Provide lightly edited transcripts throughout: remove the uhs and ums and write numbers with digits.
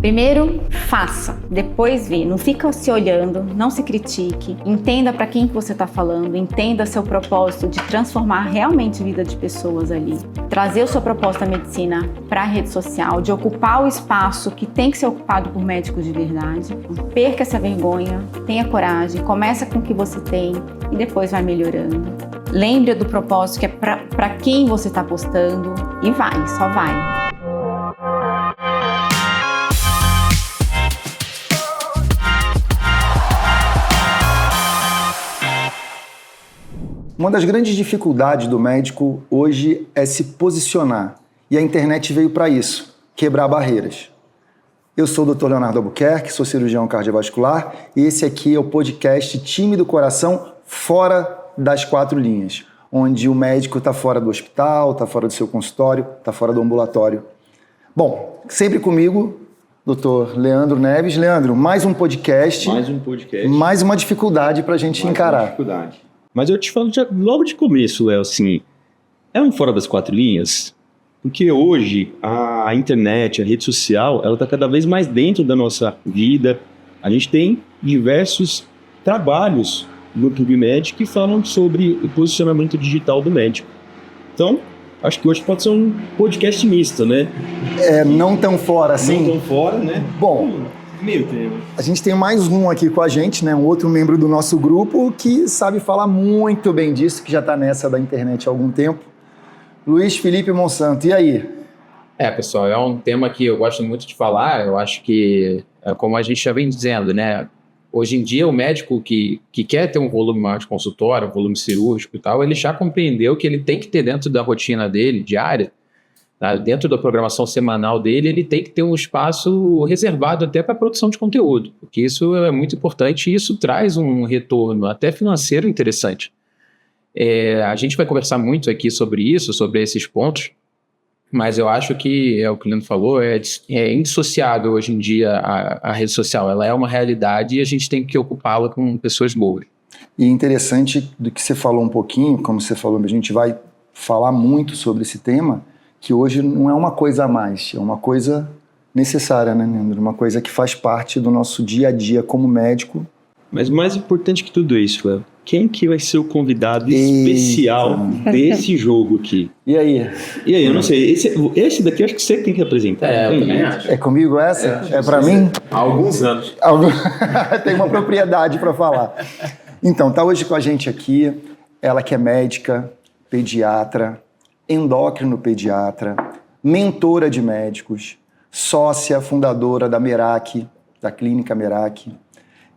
Primeiro, faça, depois vê. Não fica se olhando, não se critique. Entenda para quem que você está falando, entenda seu propósito de transformar realmente a vida de pessoas ali. Trazer o seu propósito da medicina para a rede social, de ocupar o espaço que tem que ser ocupado por médicos de verdade. Não perca essa vergonha, tenha coragem, começa com o que você tem e depois vai melhorando. Lembre do propósito que é para quem você está postando e vai, só vai. Uma das grandes dificuldades do médico hoje é se posicionar. E a internet veio para isso, quebrar barreiras. Eu sou o Dr. Leonardo Albuquerque, sou cirurgião cardiovascular e esse aqui é o podcast Time do Coração Fora das Quatro Linhas, onde o médico está fora do hospital, está fora do seu consultório, está fora do ambulatório. Bom, sempre comigo, Dr. Leandro Neves. Leandro, mais um podcast. Mais uma dificuldade para a gente encarar. Mas eu te falo logo de começo, Léo, assim, é um fora das quatro linhas, porque hoje a internet, a rede social, ela está cada vez mais dentro da nossa vida. A gente tem diversos trabalhos no PubMed que falam sobre o posicionamento digital do médico. Então, acho que hoje pode ser um podcast misto, né? Não tão fora assim? Não tão fora, né? Bom, meio termo. A gente tem mais um aqui com a gente, né? Um outro membro do nosso grupo que sabe falar muito bem disso, que já está nessa da internet há algum tempo. Luiz Felipe Monsanto, e aí? Pessoal, é um tema que eu gosto muito de falar. Eu acho que, como a gente já vem dizendo, né? Hoje em dia, o médico que quer ter um volume maior de consultório, um volume cirúrgico e tal, ele já compreendeu que ele tem que ter dentro da rotina dele, diária, dentro da programação semanal dele, ele tem que ter um espaço reservado até para a produção de conteúdo, porque isso é muito importante e isso traz um retorno até financeiro interessante. A gente vai conversar muito aqui sobre isso, sobre esses pontos, mas eu acho que, o que o Leandro falou, é indissociável hoje em dia a rede social. Ela é uma realidade e a gente tem que ocupá-la com pessoas boas. E interessante do que você falou um pouquinho, como você falou, a gente vai falar muito sobre esse tema, que hoje não é uma coisa a mais, é uma coisa necessária, né, Leandro? Uma coisa que faz parte do nosso dia a dia como médico. Mas mais importante que tudo isso, Léo, quem que vai ser o convidado especial desse jogo aqui? E aí? Eu não sei, esse daqui eu acho que você tem que apresentar. Eu também acho. É comigo essa? É para mim? Há alguns anos. Tem uma propriedade para falar. Então, tá hoje com a gente aqui, ela que é médica, pediatra, endócrino pediatra, mentora de médicos, sócia fundadora da Merak, da Clínica Merak,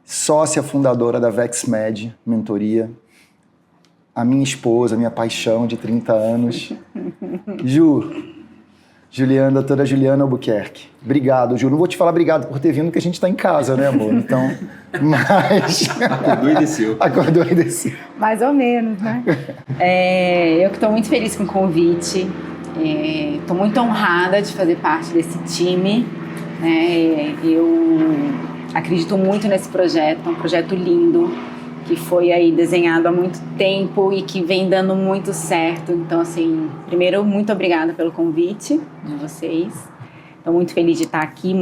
sócia fundadora da VexMed, mentoria, a minha esposa, minha paixão de 30 anos, doutora Juliana Albuquerque. Obrigado, Ju. Não vou te falar obrigado por ter vindo, porque a gente está em casa, né, amor? Então, mas... Acordou e desceu. Mais ou menos, né? Eu que estou muito feliz com o convite. Estou muito honrada de fazer parte desse time. Eu acredito muito nesse projeto. É um projeto lindo, que foi aí desenhado há muito tempo e que vem dando muito certo. Então, assim, primeiro, muito obrigada pelo convite de vocês. Estou muito feliz de estar aqui,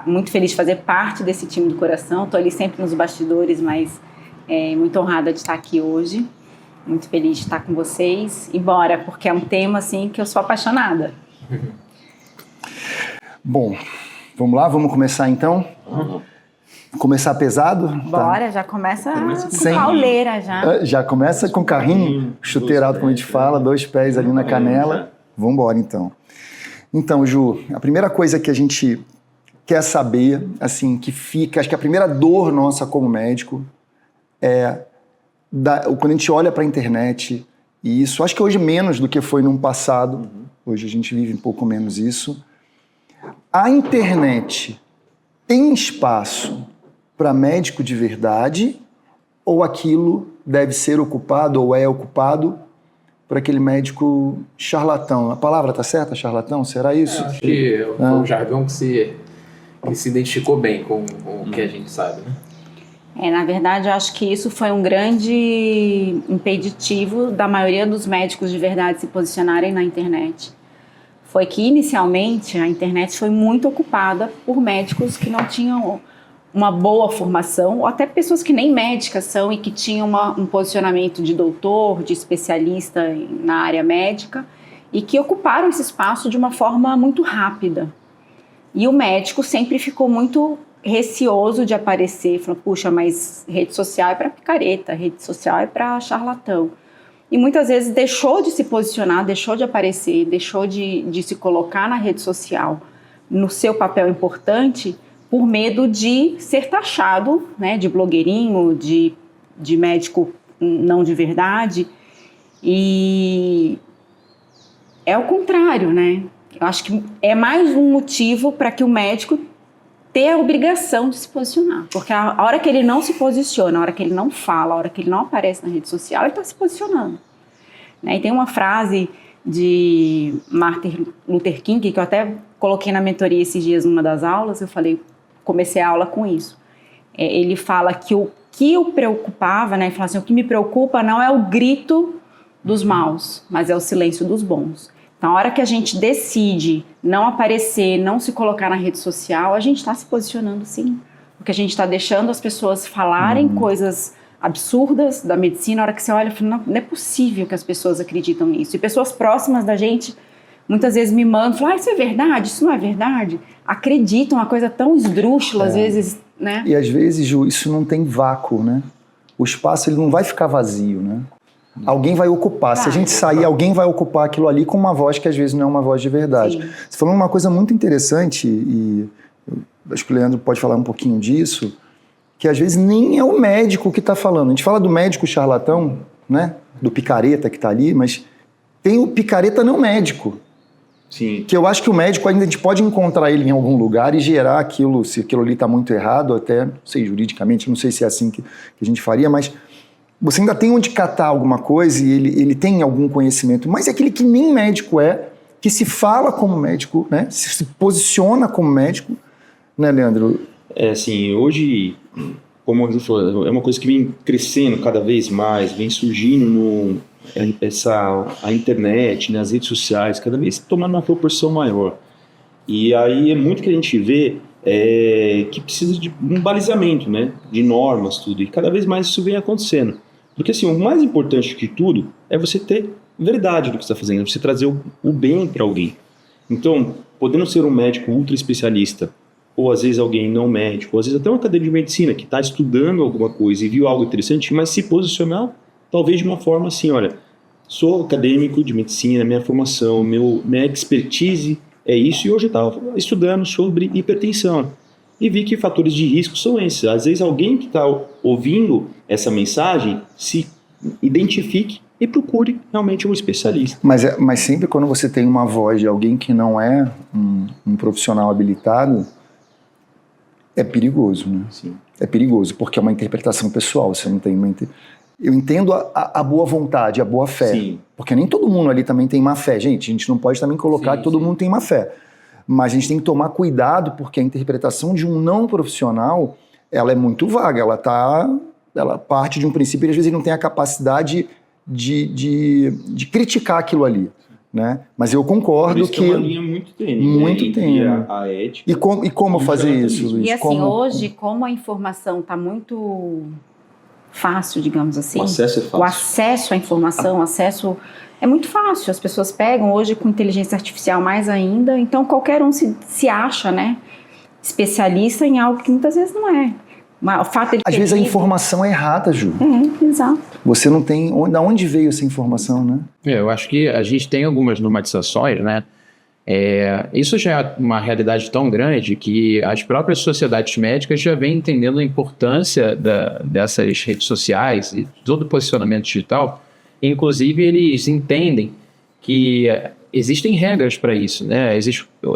muito feliz de fazer parte desse time do coração. Estou ali sempre nos bastidores, mas muito honrada de estar aqui hoje. Muito feliz de estar com vocês. E bora, porque é um tema assim, que eu sou apaixonada. Bom, vamos lá? Vamos começar então? Começar pesado? Bora, já começa com pauleira já. Já começa com carrinho, chuteirado, como a gente fala, 2 pés ali na canela. Vamos embora então. Então, Ju, a primeira coisa que a gente quer saber, assim, que fica, acho que a primeira dor nossa como médico quando a gente olha para a internet, e isso, acho que hoje menos do que foi no passado, hoje a gente vive um pouco menos isso. A internet tem espaço para médico de verdade, ou aquilo deve ser ocupado ou é ocupado por aquele médico charlatão? A palavra está certa, charlatão? Será isso? Acho que foi um jargão que se identificou bem com o que a gente sabe, né? Na verdade, eu acho que isso foi um grande impeditivo da maioria dos médicos de verdade se posicionarem na internet. foi que, inicialmente, a internet foi muito ocupada por médicos que não tinham uma boa formação, ou até pessoas que nem médicas são e que tinham um posicionamento de doutor, de especialista na área médica, e que ocuparam esse espaço de uma forma muito rápida. E o médico sempre ficou muito receoso de aparecer, falou, puxa, mas rede social é para picareta, rede social é para charlatão. E muitas vezes deixou de se posicionar, deixou de aparecer, deixou de se colocar na rede social no seu papel importante por medo de ser taxado, né, de blogueirinho, de médico não de verdade. E é o contrário, né? Eu acho que é mais um motivo para que o médico tenha a obrigação de se posicionar. Porque a hora que ele não se posiciona, a hora que ele não fala, a hora que ele não aparece na rede social, ele está se posicionando. Né? E tem uma frase de Martin Luther King, que eu até coloquei na mentoria esses dias numa das aulas, comecei a aula com isso. Ele fala que o que o preocupava, né? Ele fala assim, o que me preocupa não é o grito dos maus, mas é o silêncio dos bons. Então, a hora que a gente decide não aparecer, não se colocar na rede social, a gente está se posicionando sim. Porque a gente está deixando as pessoas falarem coisas absurdas da medicina. A hora que você olha, não é possível que as pessoas acreditam nisso. E pessoas próximas da gente, muitas vezes me mandam, falam, isso é verdade, isso não é verdade? Acreditam, uma coisa tão esdrúxula, às vezes, né? E às vezes, Ju, isso não tem vácuo, né? O espaço, ele não vai ficar vazio, né? Alguém vai ocupar. Se a gente sair, alguém vai ocupar aquilo ali com uma voz que às vezes não é uma voz de verdade. Sim. Você falou uma coisa muito interessante, e acho que o Leandro pode falar um pouquinho disso, que às vezes nem é o médico que está falando. A gente fala do médico charlatão, né? Do picareta que está ali, mas tem o picareta não médico. Sim. Que eu acho que o médico ainda a gente pode encontrar ele em algum lugar e gerar aquilo, se aquilo ali está muito errado, até, não sei, juridicamente, não sei se é assim que a gente faria, mas você ainda tem onde catar alguma coisa e ele tem algum conhecimento, mas é aquele que nem médico é, que se fala como médico, né? Se posiciona como médico, né, Leandro? Assim, hoje, como a gente falou, é uma coisa que vem crescendo cada vez mais, vem surgindo a internet, né, as redes sociais, cada vez tomando uma proporção maior. E aí é muito que a gente vê que precisa de um balizamento, né, de normas, tudo. E cada vez mais isso vem acontecendo. Porque assim, o mais importante que tudo é você ter verdade do que você está fazendo, você trazer o bem para alguém. Então, podendo ser um médico ultra especialista, ou às vezes alguém não médico, ou às vezes até uma cadeira de medicina que está estudando alguma coisa e viu algo interessante, mas se posicionar talvez de uma forma assim, olha, sou acadêmico de medicina, minha formação, minha expertise é isso, e hoje eu estava estudando sobre hipertensão e vi que fatores de risco são esses. Às vezes alguém que está ouvindo essa mensagem se identifique e procure realmente um especialista. Mas sempre quando você tem uma voz de alguém que não é um profissional habilitado, é perigoso, né? Sim. É perigoso, porque é uma interpretação pessoal, você não tem uma... Eu entendo a boa vontade, a boa fé, Sim. porque nem todo mundo ali também tem má fé, gente. A gente não pode também colocar que todo mundo tem má fé. Mas a gente tem que tomar cuidado, porque a interpretação de um não profissional, ela é muito vaga, ela parte de um princípio e às vezes ele não tem a capacidade de criticar aquilo ali, né? Mas eu concordo Por isso que é uma linha muito tênue, muito né, tênue. entre a ética E como fazer isso, Luiz? E assim, hoje, como a informação está muito fácil, digamos assim, O acesso é fácil. o acesso à informação, é muito fácil, as pessoas pegam hoje com inteligência artificial mais ainda, então qualquer um se acha, né, especialista em algo que muitas vezes não é. O fato de Às vezes a informação é errada, Ju. Exato. Você não tem... Da onde veio essa informação, né? Eu acho que a gente tem algumas normatizações, né? Isso já é uma realidade tão grande que as próprias sociedades médicas já vêm entendendo a importância dessas redes sociais e todo o posicionamento digital. Inclusive, eles entendem que existem regras para isso, né?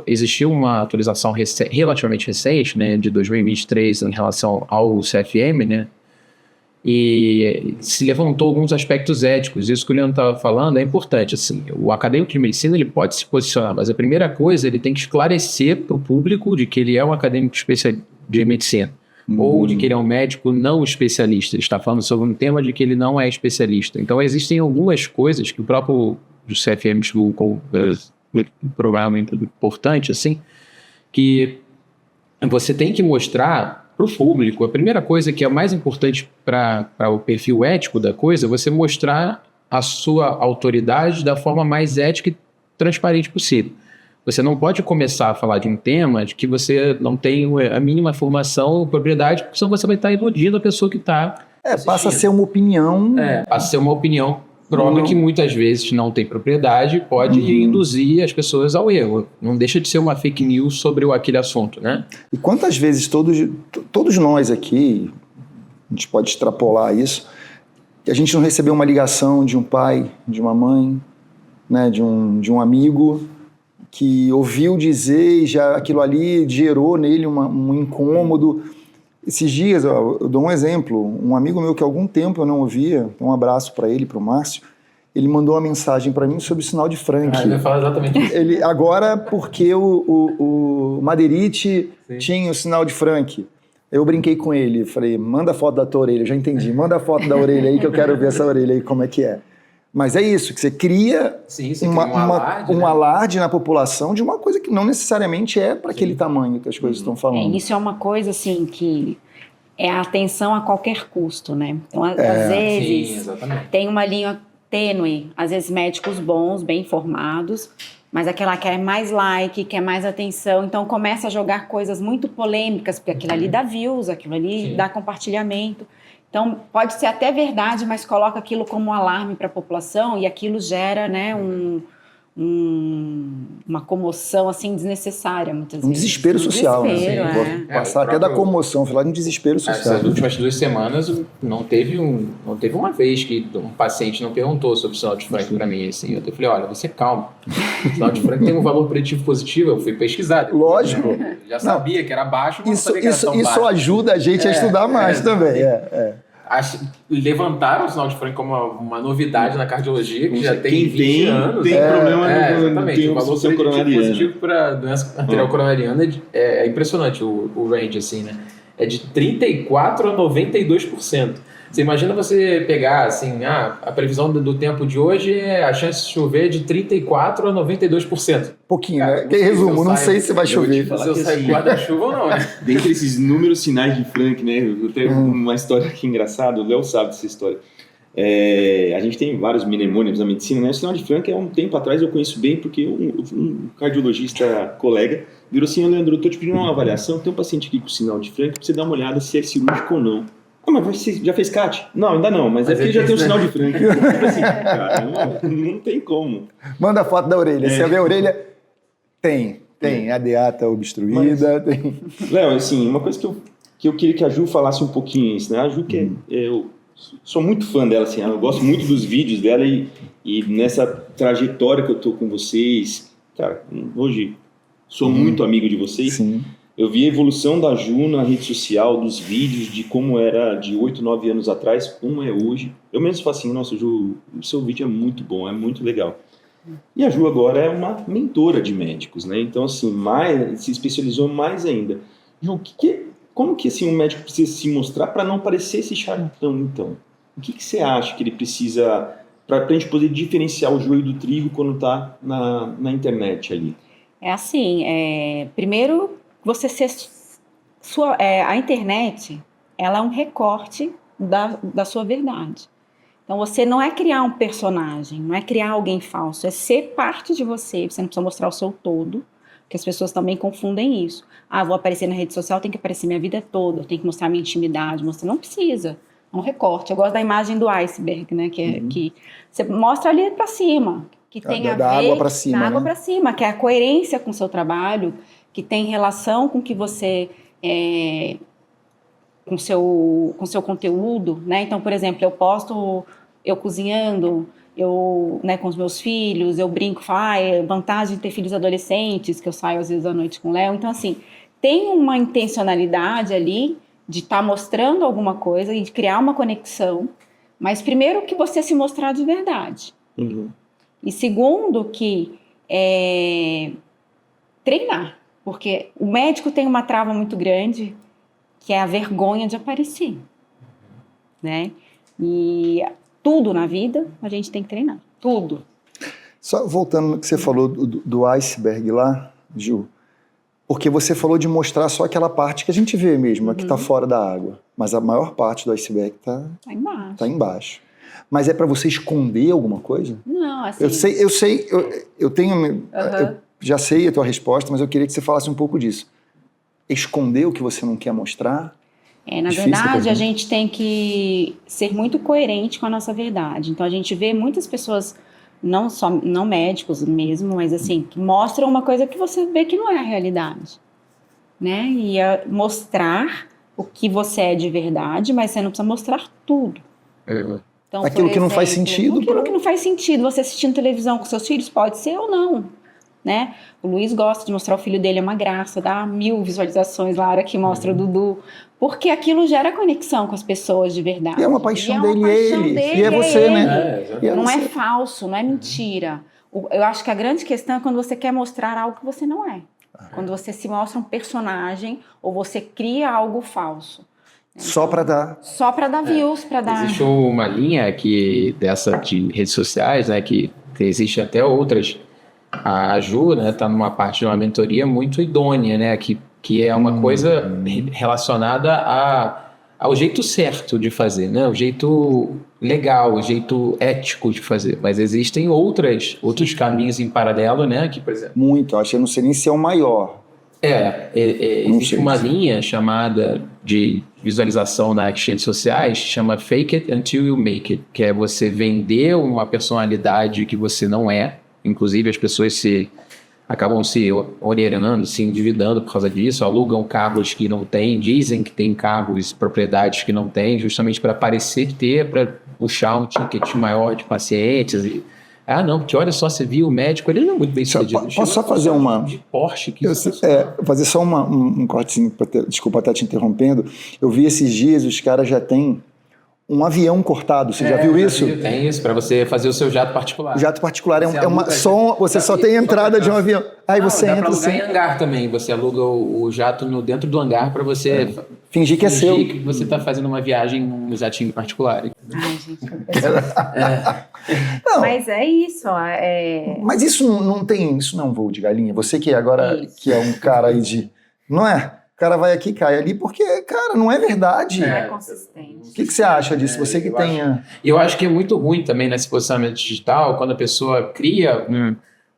Existiu uma atualização relativamente recente, né, de 2023 em relação ao CFM, né? E se levantou alguns aspectos éticos. Isso que o Leandro estava falando é importante. Assim, o acadêmico de medicina ele pode se posicionar, mas a primeira coisa ele tem que esclarecer para o público de que ele é um acadêmico de medicina ou de que ele é um médico não especialista. Ele está falando sobre um tema de que ele não é especialista. Então existem algumas coisas que o próprio CFM provavelmente importante, assim, que você tem que mostrar para o público, a primeira coisa que é mais importante para o perfil ético da coisa, é você mostrar a sua autoridade da forma mais ética e transparente possível. Você não pode começar a falar de um tema de que você não tem a mínima formação ou propriedade, porque senão você vai estar iludindo a pessoa que está Passa a ser uma opinião. passa a ser uma opinião própria que muitas vezes não tem propriedade, pode induzir as pessoas ao erro. Não deixa de ser uma fake news sobre aquele assunto, né? E quantas vezes todos nós aqui, a gente pode extrapolar isso, que a gente não recebeu uma ligação de um pai, de uma mãe, né, de um amigo que ouviu dizer e já aquilo ali gerou nele um incômodo. Esses dias, eu dou um exemplo, um amigo meu que há algum tempo eu não ouvia, um abraço para ele, para o Márcio, ele mandou uma mensagem para mim sobre o sinal de Frank. Eu ia falar exatamente isso. Ele, agora, porque o Madeirite tinha o sinal de Frank. Eu brinquei com ele, falei, manda foto da tua orelha, eu já entendi, manda a foto da orelha aí que eu quero ver essa orelha aí, como é que é. Mas é isso, que você cria, um alarde na população de uma coisa que não necessariamente é para aquele tamanho que as coisas estão falando. Isso é uma coisa, assim, que é a atenção a qualquer custo, né? Então, às vezes, tem uma linha tênue, às vezes médicos bons, bem informados, mas aquela que quer mais like, quer mais atenção, então começa a jogar coisas muito polêmicas, porque aquilo ali dá views, aquilo ali dá compartilhamento. Então, pode ser até verdade, mas coloca aquilo como um alarme para a população e aquilo gera, né, uma comoção assim desnecessária, muitas vezes. Um desespero social, desespero, né? Passar até da comoção, falar de um desespero social. Essas últimas 2 semanas não teve uma vez que um paciente não perguntou sobre o sinal de Frank para mim, assim. Eu falei, olha, você calma. O sinal de Frank tem um valor preditivo positivo, eu fui pesquisar. Lógico. Já sabia que era baixo, mas não sabia que era tão baixo. Isso ajuda a gente a estudar mais também. Levantaram o sinal de Frank como uma novidade na cardiologia, que já tem 20 anos. Tem problema exatamente. O valor preditivo positivo para doença arterial coronariana é impressionante, o range, assim, né? É de 34% a 92%. Você imagina você pegar, assim, a previsão do tempo de hoje é a chance de chover de 34% a 92%. Pouquinho, né? Em resumo, não sei se vai chover. Se eu sair guarda-chuva ou não, né? Dentre esses números sinais de Frank, né? Eu tenho uma história aqui engraçada, o Léo sabe dessa história. A gente tem vários mnemônios na medicina, né? O sinal de Frank, há um tempo atrás eu conheço bem, porque um cardiologista colega virou assim, Leandro, eu estou te pedindo uma avaliação, tem um paciente aqui com sinal de Frank, para você dar uma olhada se é cirúrgico ou não. Mas você já fez CAT? Não, ainda não, mas é porque já tem o sinal de Frank. Assim, cara, não tem como. Manda a foto da orelha. Você vê a orelha? Tem. A DA tá obstruída. Tem. Léo, assim, uma coisa que eu queria que a Ju falasse um pouquinho isso, né? A Ju, eu sou muito fã dela, assim, eu gosto muito dos vídeos dela e nessa trajetória que eu tô com vocês, cara, hoje sou muito amigo de vocês. Sim. Eu vi a evolução da Ju na rede social, dos vídeos, de como era de 8, 9 anos atrás, como é hoje. Eu mesmo falo assim, nossa, Ju, o seu vídeo é muito bom, é muito legal. E a Ju agora é uma mentora de médicos, né? Então, assim, se especializou mais ainda. Ju, como que assim, um médico precisa se mostrar para não parecer esse charlatão, então? O que você acha que ele precisa para a gente poder diferenciar o joio do trigo quando está na internet ali? É assim, primeiro... a internet, ela é um recorte da sua verdade. Então, você não é criar um personagem, não é criar alguém falso, é ser parte de você. Você não precisa mostrar o seu todo, porque as pessoas também confundem isso. Vou aparecer na rede social, tem que aparecer minha vida toda, eu tenho que mostrar minha intimidade. Não precisa, é um recorte. Eu gosto da imagem do iceberg, né? Que você mostra ali para cima, que tem a ver... Da água para cima, da água para cima, que é a coerência com o seu trabalho, que tem relação com que você, com o seu conteúdo, né? Então, por exemplo, eu posto eu cozinhando, com os meus filhos, eu brinco, falo, vantagem de ter filhos adolescentes, que eu saio às vezes à noite com o Léo. Então, assim, tem uma intencionalidade ali de estar mostrando alguma coisa e de criar uma conexão, mas primeiro que você se mostrar de verdade. Uhum. E segundo que treinar. Porque o médico tem uma trava muito grande, que é a vergonha de aparecer, né? E tudo na vida a gente tem que treinar, tudo. Só voltando no que você falou do iceberg lá, Ju, porque você falou de mostrar só aquela parte que a gente vê mesmo, a que está fora da água. Mas a maior parte do iceberg está embaixo. Mas é para você esconder alguma coisa? Não, assim... Eu tenho... Eu já sei a tua resposta, mas eu queria que você falasse um pouco disso. Esconder o que você não quer mostrar? Na verdade, a gente tem que ser muito coerente com a nossa verdade. Então, a gente vê muitas pessoas, não médicos mesmo, mas assim, que mostram uma coisa que você vê que não é a realidade. Né? E mostrar o que você é de verdade, mas você não precisa mostrar tudo. Então, aquilo que não faz sentido. Aquilo que não faz sentido. Você assistindo televisão com seus filhos, pode ser ou não. Né? O Luiz gosta de mostrar o filho dele, é uma graça, dá 1000 visualizações lá, a hora que mostra o Dudu, porque aquilo gera conexão com as pessoas de verdade. E é uma paixão dele, e é você, né? Não é falso, não é mentira. Eu acho que a grande questão é quando você quer mostrar algo que você não é. Quando você se mostra um personagem ou você cria algo falso. Só para dar views, para dar... Existe uma linha dessa de redes sociais, né, que existe até outras. A Ju, né, tá numa parte de uma mentoria muito idônea, né, que é uma coisa relacionada ao jeito certo de fazer, né, o jeito legal, o jeito ético de fazer, mas existem outros caminhos em paralelo, né, que, por exemplo... Muito, acho que eu não sei nem se é o maior. Existe uma linha chamada de visualização nas redes sociais, chama Fake It Until You Make It, que é você vender uma personalidade que você não é. Inclusive, as pessoas acabam se onerando, se endividando por causa disso, alugam carros que não têm, dizem que tem carros, propriedades que não têm, justamente para parecer ter, para puxar um ticket maior de pacientes. Não, porque olha só, você viu o médico, ele não é muito bem sucedido. Posso só fazer uma... De Porsche. Fazer só um cortezinho, desculpa estar te interrompendo. Eu vi esses dias, os caras já têm um avião cortado, você já viu isso? Tem isso, para você fazer o seu jato particular. O jato particular você só tem entrada de um avião. Aí você dá entra... Dá para alugar em hangar também, você aluga o jato dentro do hangar para você... Fingir que é seu. Fingir que você está fazendo uma viagem num jatinho particular. Ai, gente, mas é isso. Mas isso não é um voo de galinha? Você que agora que é um cara aí de... Não é? O cara vai aqui, cai ali, porque, cara, não é verdade. Não é consistente. O que você acha disso? Você que tenha... Eu acho que é muito ruim também nesse posicionamento digital, quando a pessoa cria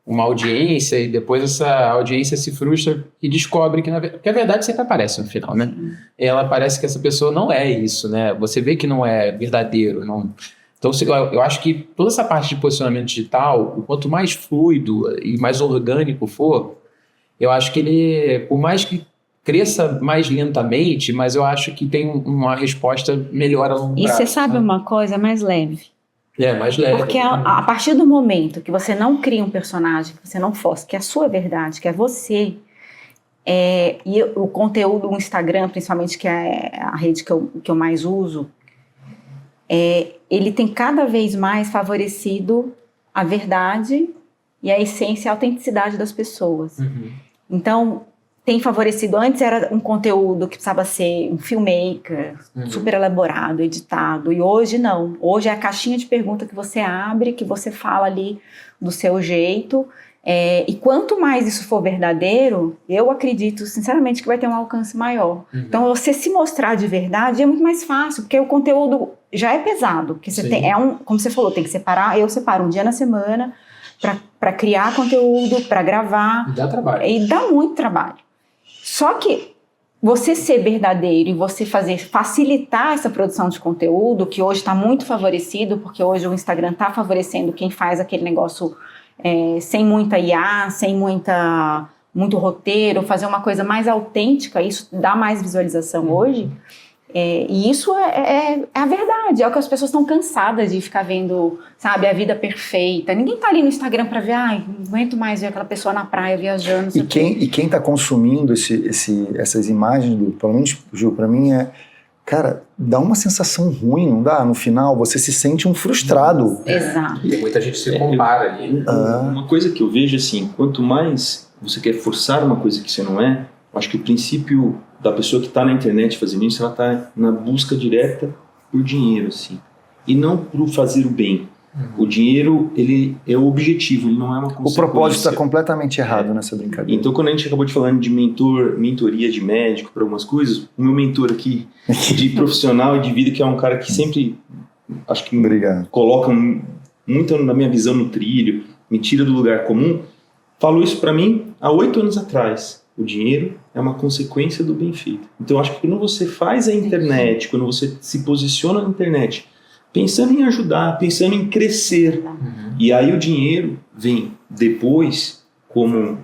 uma audiência e depois essa audiência se frustra e descobre que a verdade sempre aparece no final, né? Ela parece que essa pessoa não é isso, né? Você vê que não é verdadeiro, não... Então, eu acho que toda essa parte de posicionamento digital, quanto mais fluido e mais orgânico for, eu acho que ele, por mais que cresça mais lentamente, mas eu acho que tem uma resposta melhor a longo prazo. E você sabe uma coisa mais leve? Mais leve. Porque a partir do momento que você não cria um personagem, que você não força, que é a sua verdade, que é você, e o conteúdo do Instagram, principalmente, que é a rede que eu mais uso, ele tem cada vez mais favorecido a verdade e a essência e a autenticidade das pessoas. Então, tem favorecido, antes era um conteúdo que precisava ser um filmmaker, super elaborado, editado, e hoje não. Hoje é a caixinha de pergunta que você abre, que você fala ali do seu jeito, e quanto mais isso for verdadeiro, eu acredito sinceramente que vai ter um alcance maior. Então, você se mostrar de verdade é muito mais fácil, porque o conteúdo já é pesado, porque você tem, como você falou, tem que separar, eu separo um dia na semana para criar conteúdo, para gravar. E dá trabalho. E dá muito trabalho. Só que você ser verdadeiro e você facilitar essa produção de conteúdo, que hoje está muito favorecido, porque hoje o Instagram está favorecendo quem faz aquele negócio sem muita IA, sem muito roteiro, fazer uma coisa mais autêntica, isso dá mais visualização hoje. E isso é a verdade, é o que as pessoas estão cansadas de ficar vendo, sabe, a vida perfeita. Ninguém tá ali no Instagram para ver, não aguento mais ver aquela pessoa na praia viajando. E quem tá consumindo essas imagens, pelo menos, Ju, pra mim cara, dá uma sensação ruim, não dá? No final, você se sente um frustrado. Exato. E muita gente se compara ali. Uma coisa que eu vejo assim, quanto mais você quer forçar uma coisa que você não é, eu acho que o princípio da pessoa que está na internet fazendo isso, ela está na busca direta por dinheiro, assim. E não por fazer o bem. O dinheiro, ele é o objetivo, ele não é uma O consequência. propósito está completamente errado nessa brincadeira. Então, quando a gente acabou de falar de mentoria de médico para algumas coisas, o meu mentor aqui, de profissional e de vida, que é um cara que sempre, acho que Obrigado. coloca muito na minha visão no trilho, me tira do lugar comum, falou isso para mim há 8 anos atrás. O dinheiro é uma consequência do bem feito. Então, acho que quando você faz a internet, quando você se posiciona na internet, pensando em ajudar, pensando em crescer, e aí o dinheiro vem depois como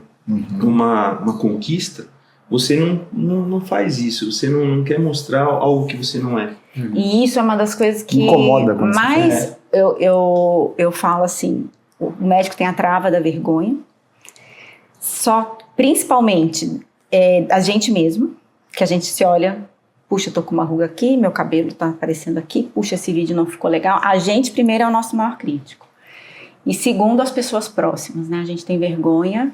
uma conquista, você não faz isso, você não quer mostrar algo que você não é. E isso é uma das coisas que Incomoda quando você mais eu falo assim, o médico tem a trava da vergonha, só principalmente a gente mesmo, que a gente se olha, puxa, eu tô com uma ruga aqui, meu cabelo tá aparecendo aqui, puxa, esse vídeo não ficou legal. A gente primeiro é o nosso maior crítico. E segundo, as pessoas próximas, né? A gente tem vergonha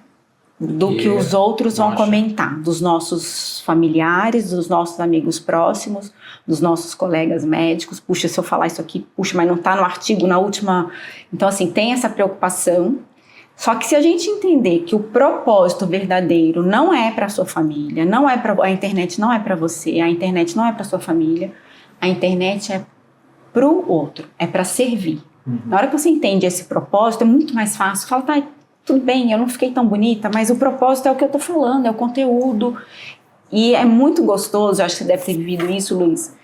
do que os outros vão comentar, dos nossos familiares, dos nossos amigos próximos, dos nossos colegas médicos. Puxa, se eu falar isso aqui, puxa, mas não tá no artigo, na última... Então, assim, tem essa preocupação. Só que se a gente entender que o propósito verdadeiro não é para sua família, não é para a internet, não é para você, a internet não é para sua família, a internet é para o outro, é para servir. Na hora que você entende esse propósito, é muito mais fácil. Fala, tá, tudo bem, eu não fiquei tão bonita, mas o propósito é o que eu tô falando, é o conteúdo. E é muito gostoso, eu acho que você deve ter vivido isso, Luiz,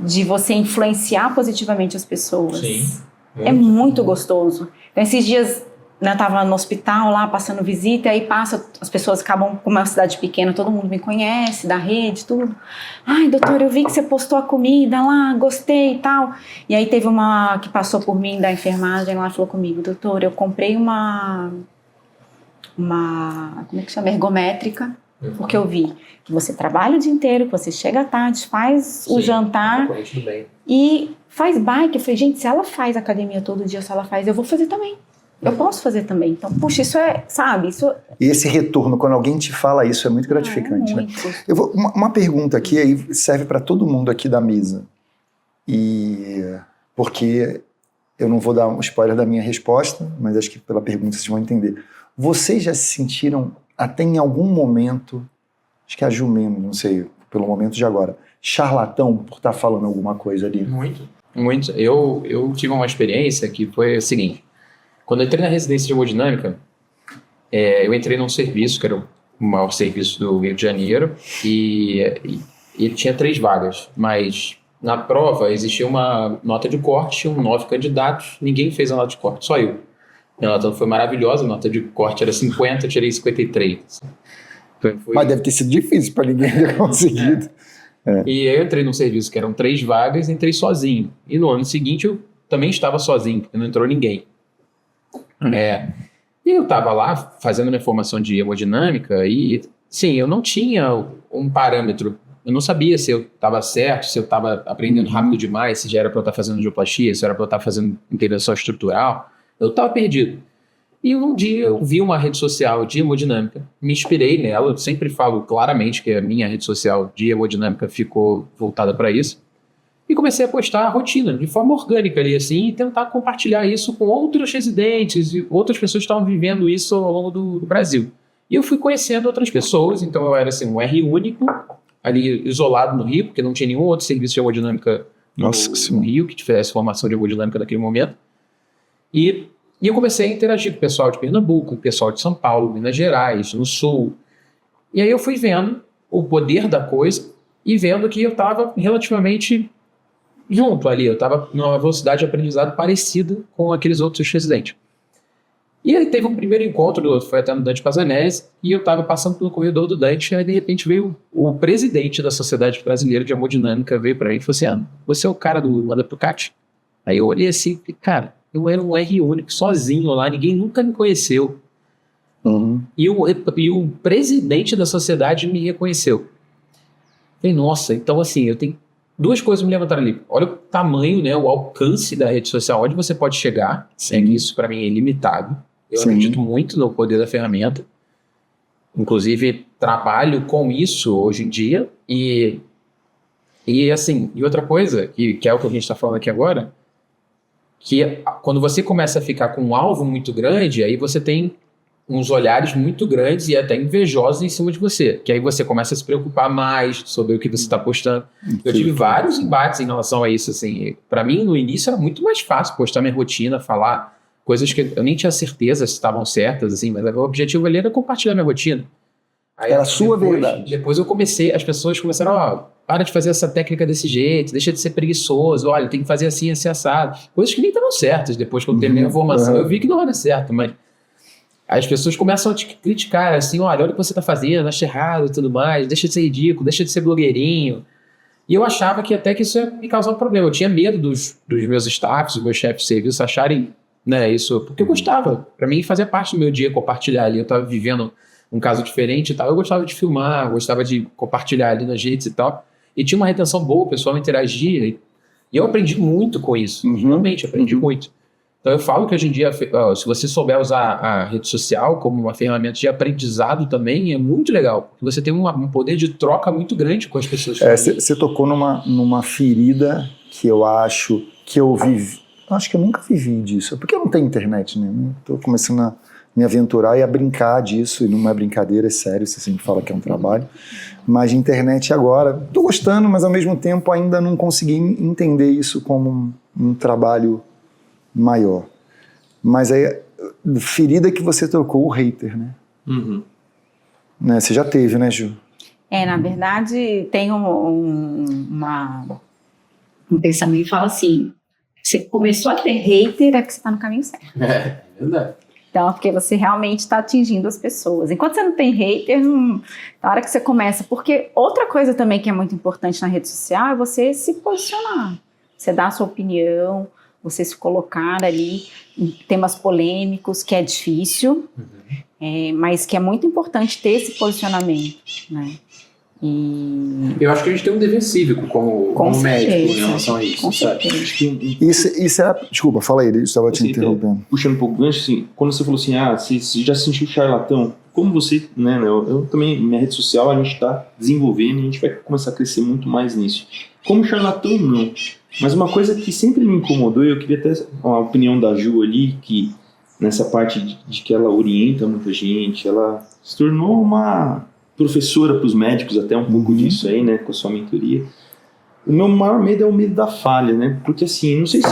de você influenciar positivamente as pessoas. Sim. É muito gostoso. Então, esses dias... Eu tava no hospital lá, passando visita, e aí as pessoas acabam, como é uma cidade pequena, todo mundo me conhece, da rede, tudo. Ai, doutor, eu vi que você postou a comida lá, gostei e tal. E aí teve uma que passou por mim da enfermagem, ela falou comigo, doutor, eu comprei uma como é que chama? Ergométrica, porque eu vi que você trabalha o dia inteiro, que você chega à tarde, faz o jantar e faz bike. Eu falei, gente, se ela faz academia todo dia, se ela faz, eu vou fazer também. Eu posso fazer também. Então, puxa, isso é, sabe? E esse retorno, quando alguém te fala isso, é muito gratificante. Muito. Né? Eu vou, uma pergunta aqui, aí serve para todo mundo aqui da mesa. Porque eu não vou dar um spoiler da minha resposta, mas acho que pela pergunta vocês vão entender. Vocês já se sentiram, até em algum momento, acho que é a Ju mesmo, não sei, pelo momento de agora, charlatão por estar falando alguma coisa ali? Muito. Eu tive uma experiência que foi a seguinte. Quando eu entrei na residência de hemodinâmica, eu entrei num serviço, que era o maior serviço do Rio de Janeiro, e ele tinha 3 vagas, mas na prova existia uma nota de corte, tinham 9 candidatos, ninguém fez a nota de corte, só eu. Minha nota foi maravilhosa, a nota de corte era 50, eu tirei 53. Mas deve ter sido difícil para ninguém ter conseguido. E aí eu entrei num serviço que eram 3 vagas, entrei sozinho. E no ano seguinte eu também estava sozinho, porque não entrou ninguém. E eu estava lá fazendo minha formação de hemodinâmica e, sim, eu não tinha um parâmetro. Eu não sabia se eu estava certo, se eu estava aprendendo rápido demais, se já era para eu estar fazendo angioplastia, se era para eu estar fazendo intervenção estrutural. Eu estava perdido. E um dia eu vi uma rede social de hemodinâmica, me inspirei nela, eu sempre falo claramente que a minha rede social de hemodinâmica ficou voltada para isso. E comecei a postar a rotina, de forma orgânica ali, assim, e tentar compartilhar isso com outros residentes e outras pessoas que estavam vivendo isso ao longo do Brasil. E eu fui conhecendo outras pessoas, então eu era, assim, um R único, ali isolado no Rio, porque não tinha nenhum outro serviço de hemodinâmica no Rio que tivesse formação de hemodinâmica naquele momento. E eu comecei a interagir com o pessoal de Pernambuco, com o pessoal de São Paulo, Minas Gerais, no Sul. E aí eu fui vendo o poder da coisa e vendo que eu estava relativamente... junto ali, eu estava numa velocidade de aprendizado parecida com aqueles outros residentes. E aí teve um primeiro encontro, foi até no Dante Pazanese, e eu estava passando pelo corredor do Dante, e aí de repente veio o presidente da Sociedade Brasileira de Hemodinâmica, veio para mim e falou assim, você é o cara do Anda pro CAT? Aí eu olhei assim, e cara, eu era um R único, sozinho lá, ninguém nunca me conheceu. E o presidente da sociedade me reconheceu. Falei, nossa, então assim, eu tenho... 2 coisas me levantaram ali. Olha o tamanho, né, o alcance da rede social, onde você pode chegar. Isso para mim é ilimitado. Eu acredito muito no poder da ferramenta. Inclusive, trabalho com isso hoje em dia. E assim, e outra coisa, que é o que a gente está falando aqui agora, que quando você começa a ficar com um alvo muito grande, aí você tem uns olhares muito grandes e até invejosos em cima de você, que aí você começa a se preocupar mais sobre o que você está postando. Eu tive vários embates em relação a isso, assim. Para mim, no início, era muito mais fácil postar minha rotina, falar coisas que eu nem tinha certeza se estavam certas, assim, mas o objetivo ali era compartilhar minha rotina. Aí, era a sua verdade. Depois eu comecei, as pessoas começaram, para de fazer essa técnica desse jeito, deixa de ser preguiçoso, olha, tem que fazer assim, assim, assado. Coisas que nem estavam certas. Depois que eu terminei a formação, eu vi que não era certo, mas as pessoas começam a te criticar, assim, olha o que você está fazendo, acha errado e tudo mais, deixa de ser ridículo, deixa de ser blogueirinho. E eu achava que até que isso ia me causar um problema. Eu tinha medo dos meus staffs, dos meus chefes de serviço acharem, né, isso, porque eu gostava. Para mim, fazia parte do meu dia compartilhar ali. Eu estava vivendo um caso diferente e tal. Eu gostava de filmar, gostava de compartilhar ali nas redes e tal. E tinha uma retenção boa, o pessoal interagia. E eu aprendi muito com isso. Realmente, aprendi muito. Então eu falo que hoje em dia, se você souber usar a rede social como uma ferramenta de aprendizado também, é muito legal. Porque você tem um poder de troca muito grande com as pessoas. Você tocou numa ferida que eu acho que eu vivi. Acho que eu nunca vivi disso. Porque eu não tenho internet, né? Estou começando a me aventurar e a brincar disso. E não é brincadeira, é sério. Você sempre fala que é um trabalho. Mas internet agora, estou gostando, mas ao mesmo tempo ainda não consegui entender isso como um trabalho maior. Mas aí, ferida que você trocou, o hater, né? Né? Você já teve, né, Ju? Na verdade, tem um pensamento que fala assim, você começou a ter hater, é que você está no caminho certo. É verdade. Então, porque você realmente está atingindo as pessoas. Enquanto você não tem hater, na hora que você começa... Porque outra coisa também que é muito importante na rede social é você se posicionar. Você dar a sua opinião, você se colocar ali em temas polêmicos, que é difícil, mas que é muito importante ter esse posicionamento, né? E... Eu acho que a gente tem um dever cívico como médico em relação a isso, sabe? Isso é... Desculpa, fala aí, eu estava te interrompendo. Puxando um pouco gancho, assim, quando você falou assim, você já se sentiu charlatão, como você, né, eu também, minha rede social, a gente está desenvolvendo e a gente vai começar a crescer muito mais nisso. Como charlatão, não. Mas uma coisa que sempre me incomodou, e eu queria até a opinião da Ju ali, que nessa parte de que ela orienta muita gente, ela se tornou uma professora para os médicos, até um pouco disso aí, né, com a sua mentoria. O meu maior medo é o medo da falha, né, porque assim, não sei se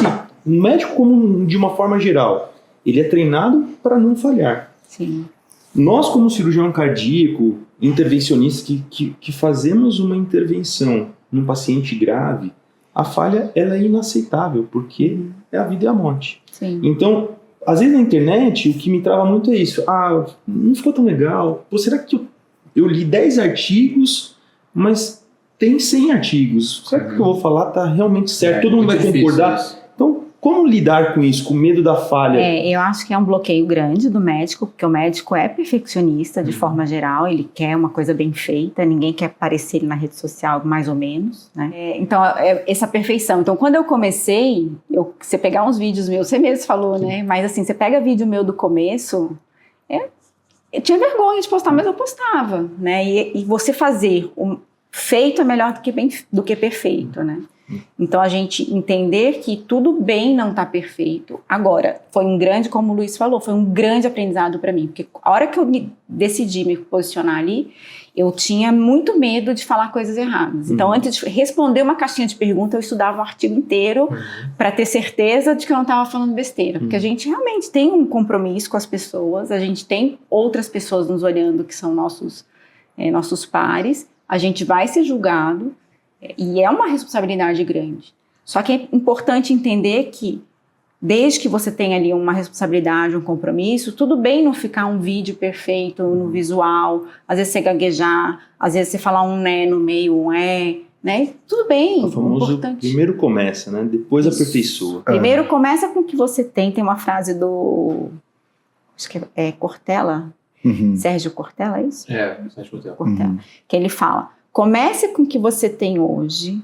um médico, como de uma forma geral, ele é treinado para não falhar. Sim. Nós, como cirurgião cardíaco, intervencionistas que fazemos uma intervenção num paciente grave, a falha ela é inaceitável, porque é a vida e a morte. Sim. Então, às vezes na internet, o que me trava muito é isso. Não ficou tão legal. Pô, será que eu li 10 artigos, mas tem 100 artigos? Será que o que eu vou falar está realmente certo? Todo mundo vai concordar? Isso. Então, como lidar com isso, com medo da falha? Eu acho que é um bloqueio grande do médico, porque o médico é perfeccionista de forma geral, ele quer uma coisa bem feita, ninguém quer aparecer na rede social mais ou menos, né? Então, essa perfeição. Então, quando eu comecei, você pegar uns vídeos meus, você mesmo falou, né? Mas assim, você pega vídeo meu do começo, eu tinha vergonha de postar, mas eu postava, né? E você fazer feito é melhor do que perfeito, né? Então, a gente entender que tudo bem não estar perfeito. Agora, foi como o Luiz falou, foi um grande aprendizado para mim, porque a hora que eu decidi me posicionar ali, eu tinha muito medo de falar coisas erradas. Então, antes de responder uma caixinha de perguntas, eu estudava o artigo inteiro para ter certeza de que eu não estava falando besteira, porque a gente realmente tem um compromisso com as pessoas, a gente tem outras pessoas nos olhando que são nossos pares, a gente vai ser julgado, e é uma responsabilidade grande. Só que é importante entender que, desde que você tenha ali uma responsabilidade, um compromisso, tudo bem não ficar um vídeo perfeito no visual, às vezes você gaguejar, às vezes você falar um né no meio, um né? Tudo bem, o famoso importante. Primeiro começa, né? Depois aperfeiçoa. Primeiro começa com o que você tem uma frase do... acho que é Cortella, Sérgio Cortella, é isso? Sérgio Cortella. Que ele fala... Comece com o que você tem hoje,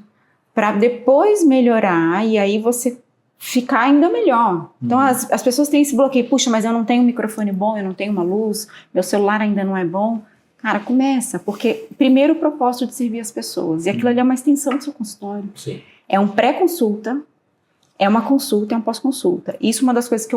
para depois melhorar e aí você ficar ainda melhor. Então, as pessoas têm esse bloqueio. Puxa, mas eu não tenho um microfone bom, eu não tenho uma luz, meu celular ainda não é bom. Cara, começa, porque primeiro o propósito de servir as pessoas. E aquilo ali é uma extensão do seu consultório. Sim. É um pré-consulta, é uma consulta, é um pós-consulta. Isso é uma das coisas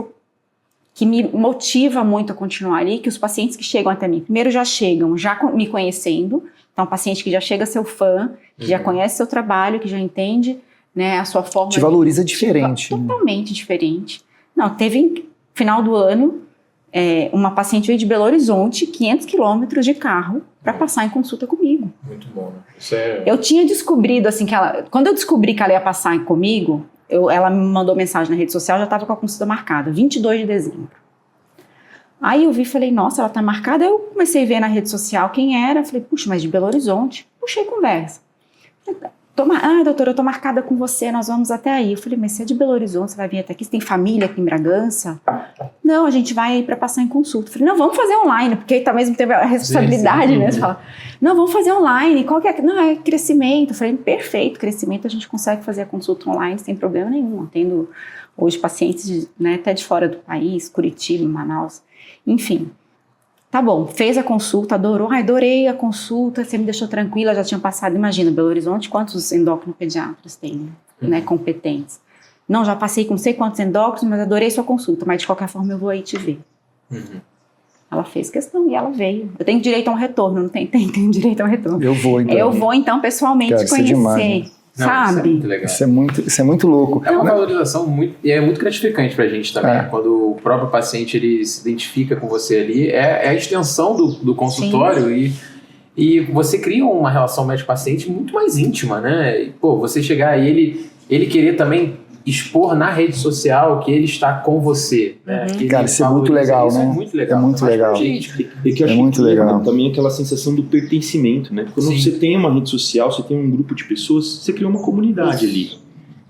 que me motiva muito a continuar ali, que os pacientes que chegam até mim, primeiro já chegam me conhecendo, então um paciente que já chega seu fã, que já conhece seu trabalho, que já entende, né, a sua forma... Te valoriza diferente. Totalmente diferente. Não, teve, final do ano, uma paciente veio de Belo Horizonte, 500 quilômetros de carro, para passar em consulta comigo. Muito bom, né? Eu tinha descobrido, assim, quando eu descobri que ela ia passar comigo, ela me mandou mensagem na rede social, já estava com a consulta marcada, 22 de dezembro. Aí eu vi e falei, nossa, ela tá marcada. Aí eu comecei a ver na rede social quem era, falei, puxa, mas de Belo Horizonte. Puxei conversa. Doutora, eu tô marcada com você, nós vamos até aí. Eu falei, mas você é de Belo Horizonte, você vai vir até aqui, você tem família aqui em Bragança? Não, a gente vai para passar em consulta. Eu falei, não, vamos fazer online, porque aí tá mesmo teve a responsabilidade, né? Você fala, não, vamos fazer online, qual que é? Não, é crescimento. Eu falei, perfeito, crescimento, a gente consegue fazer a consulta online sem problema nenhum. Tendo hoje pacientes, né, até de fora do país, Curitiba, Manaus, enfim. Tá bom, fez a consulta, adorou, adorei a consulta, você me deixou tranquila, já tinha passado, imagina, Belo Horizonte, quantos endocrinopediatras tem, né, competentes. Não, já passei com não sei quantos endócrinos, mas adorei sua consulta, mas de qualquer forma eu vou aí te ver. Ela fez questão e ela veio. Eu tenho direito a um retorno, não tem? Tenho direito a um retorno. Eu vou, então. Eu vou, então, pessoalmente Quero conhecer. demais, né? Sabe? Isso é muito legal. Isso é muito louco. É uma valorização muito gratificante pra gente também. Quando o próprio paciente ele se identifica com você ali, é a extensão do consultório e você cria uma relação médico-paciente muito mais íntima, né? E, pô, você chegar e ele querer também expor na rede social que ele está com você. Né? Cara, isso é muito legal, isso né? É muito legal. É muito legal. E que eu acho muito que legal. Também aquela sensação do pertencimento, né? Quando você tem uma rede social, você tem um grupo de pessoas, você cria uma comunidade ali.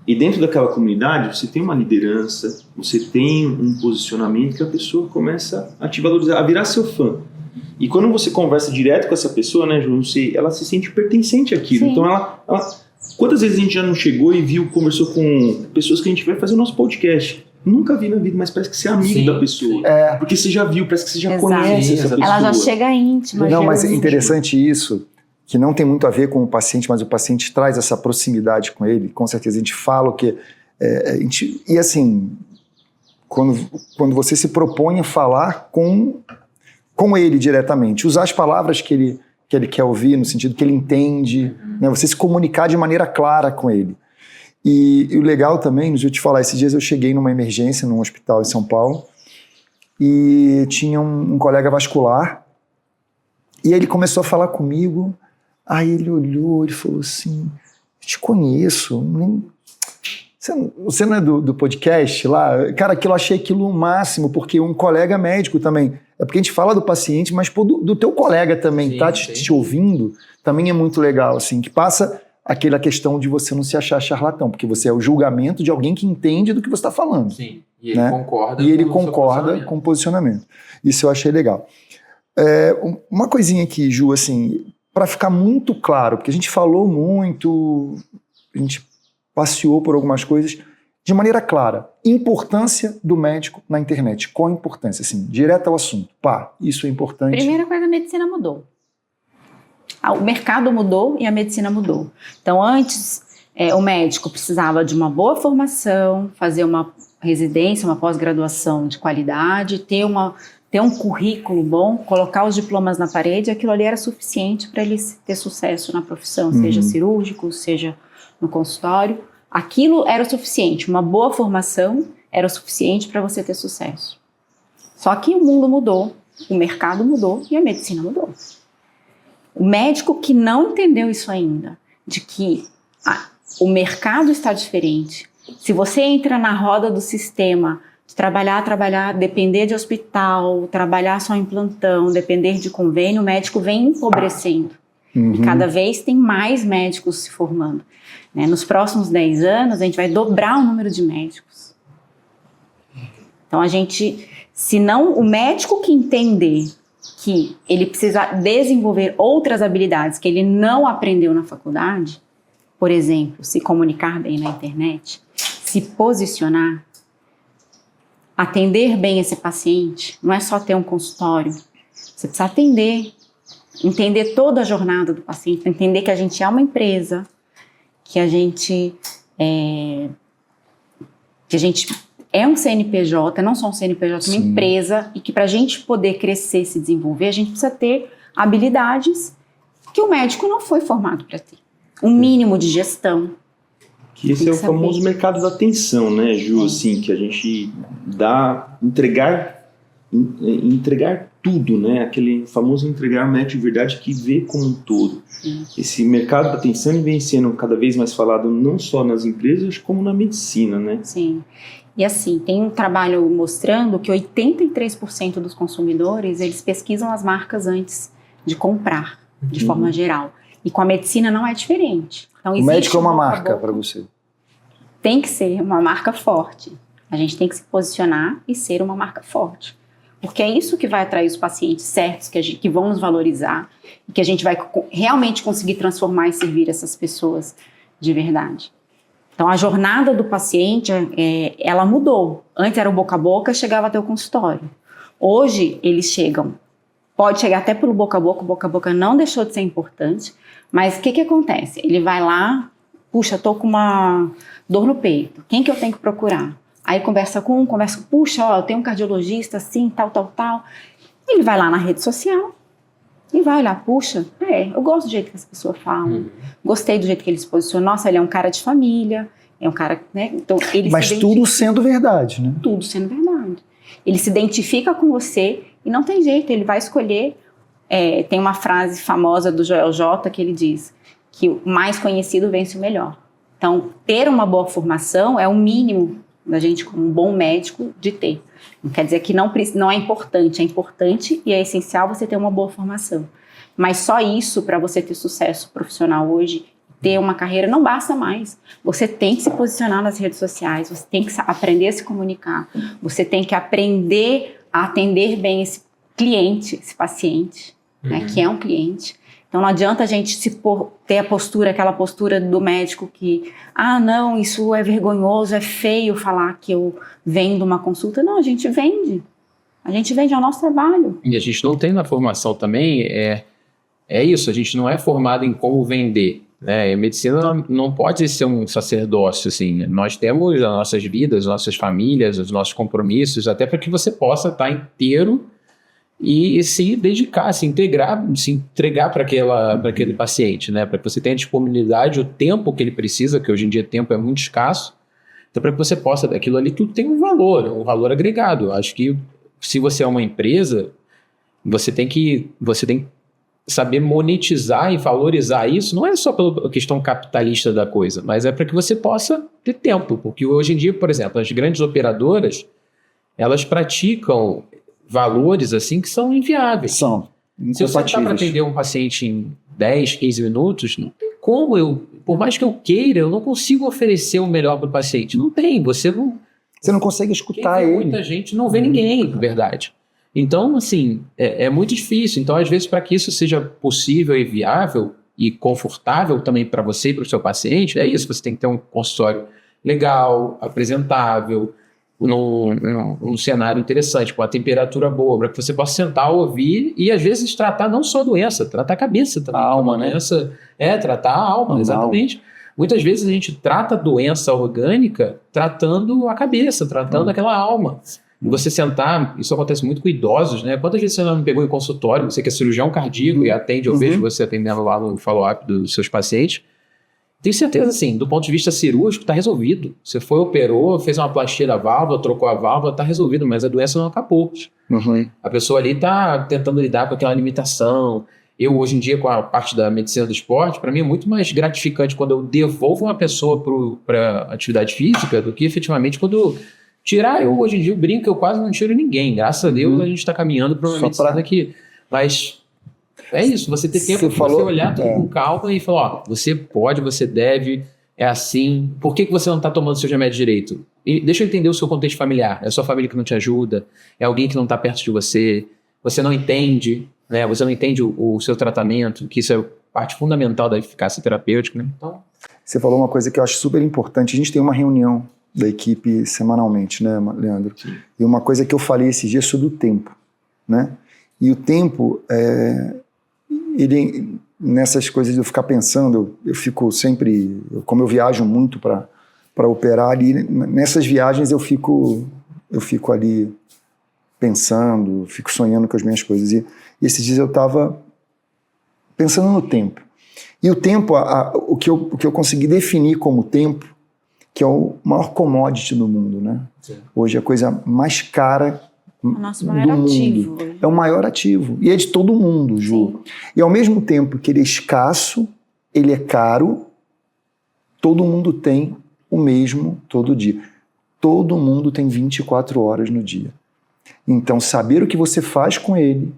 E dentro daquela comunidade, você tem uma liderança, você tem um posicionamento que a pessoa começa a te valorizar, a virar seu fã. E quando você conversa direto com essa pessoa, né, Ju, ela se sente pertencente àquilo. Sim. Então ela... Quantas vezes a gente já não chegou e conversou com pessoas que a gente vai fazer o nosso podcast? Nunca vi na vida, mas parece que você é amigo da pessoa. Porque você já viu, parece que você já conhece essa pessoa. Ela já chega íntima. Não, mas é interessante isso, que não tem muito a ver com o paciente, mas o paciente traz essa proximidade com ele. Com certeza a gente fala o que... e assim, quando você se propõe a falar com ele diretamente, usar as palavras que ele quer ouvir, no sentido que ele entende, né? Você se comunicar de maneira clara com ele. E o legal também, deixa eu te falar, esses dias eu cheguei numa emergência num hospital em São Paulo e tinha um colega vascular e ele começou a falar comigo, aí ele olhou, ele falou assim, eu te conheço, você não é do podcast lá? Cara, eu achei aquilo o máximo, porque um colega médico também, é porque a gente fala do paciente, mas do teu colega também, te ouvindo, também é muito legal, assim, que passa aquela questão de você não se achar charlatão, porque você é o julgamento de alguém que entende do que você está falando. Sim, e ele né? concorda. E ele concorda com o posicionamento. Isso eu achei legal. Uma coisinha aqui, Ju, assim, para ficar muito claro, porque a gente falou muito, a gente passeou por algumas coisas, de maneira clara, importância do médico na internet. Qual a importância? Assim, direto ao assunto. Isso é importante. Primeira coisa, a medicina mudou. O mercado mudou e a medicina mudou. Então, antes, o médico precisava de uma boa formação, fazer uma residência, uma pós-graduação de qualidade, ter um currículo bom, colocar os diplomas na parede, aquilo ali era suficiente para ele ter sucesso na profissão, seja cirúrgico, seja no consultório. Aquilo era o suficiente, uma boa formação era o suficiente para você ter sucesso. Só que o mundo mudou, o mercado mudou e a medicina mudou. O médico que não entendeu isso ainda, de que o mercado está diferente, se você entra na roda do sistema de trabalhar, depender de hospital, trabalhar só em plantão, depender de convênio, o médico vem empobrecendo. E cada vez tem mais médicos se formando. Né? Nos próximos 10 anos, a gente vai dobrar o número de médicos. Então, se não o médico que entender que ele precisa desenvolver outras habilidades que ele não aprendeu na faculdade, por exemplo, se comunicar bem na internet, se posicionar, atender bem esse paciente, não é só ter um consultório, você precisa atender, entender toda a jornada do paciente, entender que a gente é uma empresa, que a gente que a gente é um CNPJ, não só um CNPJ, uma empresa, e que para a gente poder crescer, se desenvolver, a gente precisa ter habilidades que o médico não foi formado para ter. Um mínimo de gestão. Que esse é o famoso mercado da atenção, né, Ju? Assim, que a gente dá, entregar tudo, né? Aquele famoso entregar médico de verdade que vê como um todo. Esse mercado da atenção vem sendo cada vez mais falado não só nas empresas, como na medicina, né? Sim. E assim, tem um trabalho mostrando que 83% dos consumidores, eles pesquisam as marcas antes de comprar, de forma geral. E com a medicina não é diferente. Então, o médico é uma marca para você? Tem que ser uma marca forte. A gente tem que se posicionar e ser uma marca forte. Porque é isso que vai atrair os pacientes certos, que vão nos valorizar, e que a gente vai realmente conseguir transformar e servir essas pessoas de verdade. Então, a jornada do paciente, ela mudou. Antes era o boca a boca, chegava até o consultório. Hoje, eles chegam, pode chegar até pelo boca a boca não deixou de ser importante, mas o que acontece? Ele vai lá, puxa, tô com uma dor no peito, quem que eu tenho que procurar? Aí conversa, puxa, ó, eu tenho um cardiologista assim, tal. Ele vai lá na rede social e vai olhar, puxa, eu gosto do jeito que as pessoas falam, gostei do jeito que ele se posiciona, nossa, ele é um cara de família, é um cara, né? Então, mas tudo sendo verdade, né? Tudo sendo verdade. Ele se identifica com você e não tem jeito, ele vai escolher. Tem uma frase famosa do Joel J que ele diz que o mais conhecido vence o melhor. Então, ter uma boa formação é o mínimo da gente, como um bom médico, de ter. Não quer dizer que não é importante e é essencial você ter uma boa formação. Mas só isso, para você ter sucesso profissional hoje, ter uma carreira, não basta mais. Você tem que se posicionar nas redes sociais, você tem que aprender a se comunicar, você tem que aprender a atender bem esse cliente, esse paciente, né, que é um cliente. Então não adianta a gente ter aquela postura do médico que, não, isso é vergonhoso, é feio falar que eu vendo uma consulta. Não, a gente vende. A gente vende, é o nosso trabalho. E a gente não tem na formação também, é isso, a gente não é formado em como vender. Né? A medicina não pode ser um sacerdócio, assim. Nós temos as nossas vidas, as nossas famílias, os nossos compromissos, até para que você possa estar inteiro e se dedicar, se entregar para aquele paciente, né? Para que você tenha a disponibilidade, o tempo que ele precisa, que hoje em dia o tempo é muito escasso, então para que você possa, aquilo ali tudo tem um valor agregado. Eu acho que se você é uma empresa, você tem que saber monetizar e valorizar isso, não é só pela questão capitalista da coisa, mas é para que você possa ter tempo, porque hoje em dia, por exemplo, as grandes operadoras, elas praticam valores assim que são inviáveis. São. Se eu sentar para atender um paciente em 10, 15 minutos, não tem como por mais que eu queira, eu não consigo oferecer o melhor para o paciente. Não tem, você não consegue escutar ele. Muita gente não vê ninguém, na verdade. Então, assim, é muito difícil. Então, às vezes, para que isso seja possível e viável e confortável também para você e para o seu paciente, é isso, você tem que ter um consultório legal, apresentável, num cenário interessante, com a temperatura boa, para que você possa sentar, ouvir e, às vezes, tratar não só a doença, tratar a cabeça também. A alma, né? Tratar a alma, exatamente. Muitas vezes a gente trata a doença orgânica tratando a cabeça, tratando aquela alma. E você sentar, isso acontece muito com idosos, né? Quantas vezes você não me pegou em consultório, você que é cirurgião cardíaco e atende, eu vejo você atendendo lá no follow-up dos seus pacientes, tenho certeza, assim, do ponto de vista cirúrgico, está resolvido. Você foi, operou, fez uma plastia da válvula, trocou a válvula, está resolvido, mas a doença não acabou. A pessoa ali está tentando lidar com aquela limitação. Eu, hoje em dia, com a parte da medicina do esporte, para mim é muito mais gratificante quando eu devolvo uma pessoa para atividade física do que efetivamente quando tirar. Eu, hoje em dia, eu brinco, eu quase não tiro ninguém. Graças a Deus, a gente está caminhando para uma medicina aqui. Mas é isso, você ter tempo para você olhar tudo com calma e falar, você pode, você deve, é assim. Por que você não está tomando seu remédio direito? E deixa eu entender o seu contexto familiar. É a sua família que não te ajuda? É alguém que não está perto de você? Você não entende, né? Você não entende o seu tratamento, que isso é parte fundamental da eficácia terapêutica, né? Então, você falou uma coisa que eu acho super importante. A gente tem uma reunião da equipe semanalmente, né, Leandro? Sim. E uma coisa que eu falei esses dias sobre o tempo, né? E o tempo, ele, nessas coisas de eu ficar pensando, eu fico sempre, como eu viajo muito para para operar ali. Nessas viagens eu fico ali pensando, fico sonhando com as minhas coisas. E esses dias eu estava pensando no tempo. E o tempo, o que eu consegui definir como tempo, que é o maior commodity do mundo, né? Sim. Hoje é a coisa mais cara O nosso do maior mundo. ativo. É o maior ativo. E é de todo mundo, Ju. Sim. E ao mesmo tempo que ele é escasso, ele é caro, todo mundo tem o mesmo todo dia. Todo mundo tem 24 horas no dia. Então, saber o que você faz com ele,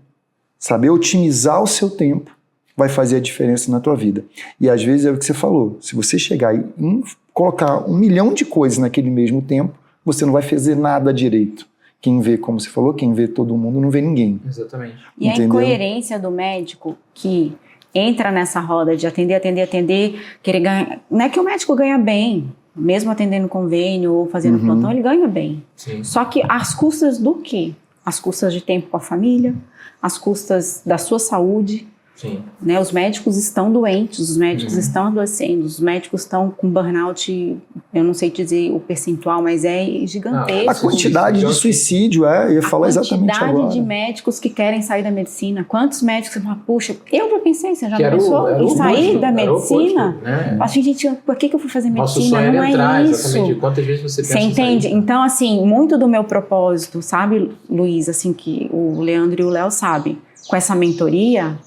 saber otimizar o seu tempo, vai fazer a diferença na tua vida. E às vezes é o que você falou, se você chegar e colocar 1 milhão de coisas naquele mesmo tempo, você não vai fazer nada direito. Quem vê, como você falou, quem vê todo mundo não vê ninguém. Exatamente. E Entendeu? a incoerência do médico que entra nessa roda de atender, querer ganhar. Não é que o médico ganha bem, mesmo atendendo convênio ou fazendo plantão, ele ganha bem. Sim. Só que às custas do quê? Às custas de tempo com a família, às custas da sua saúde. Sim. Né? Os médicos estão doentes, os médicos estão adoecendo, os médicos estão com burnout, eu não sei dizer o percentual, mas é gigantesco. A quantidade de suicídio, eu ia falar exatamente A agora. quantidade de médicos que querem sair da medicina. Quantos médicos falam, puxa, eu já pensei, você já Que era o- pensou era em o sair oposto, da era o medicina? oposto, né? Assim, gente, por que eu fui fazer Nosso medicina? sonho Não era entrar, é exatamente. isso. Quantas vezes você pensa Você entende? nisso? Então, assim, muito do meu propósito, sabe, Luiz, assim, que o Leandro e o Léo sabem, com essa mentoria,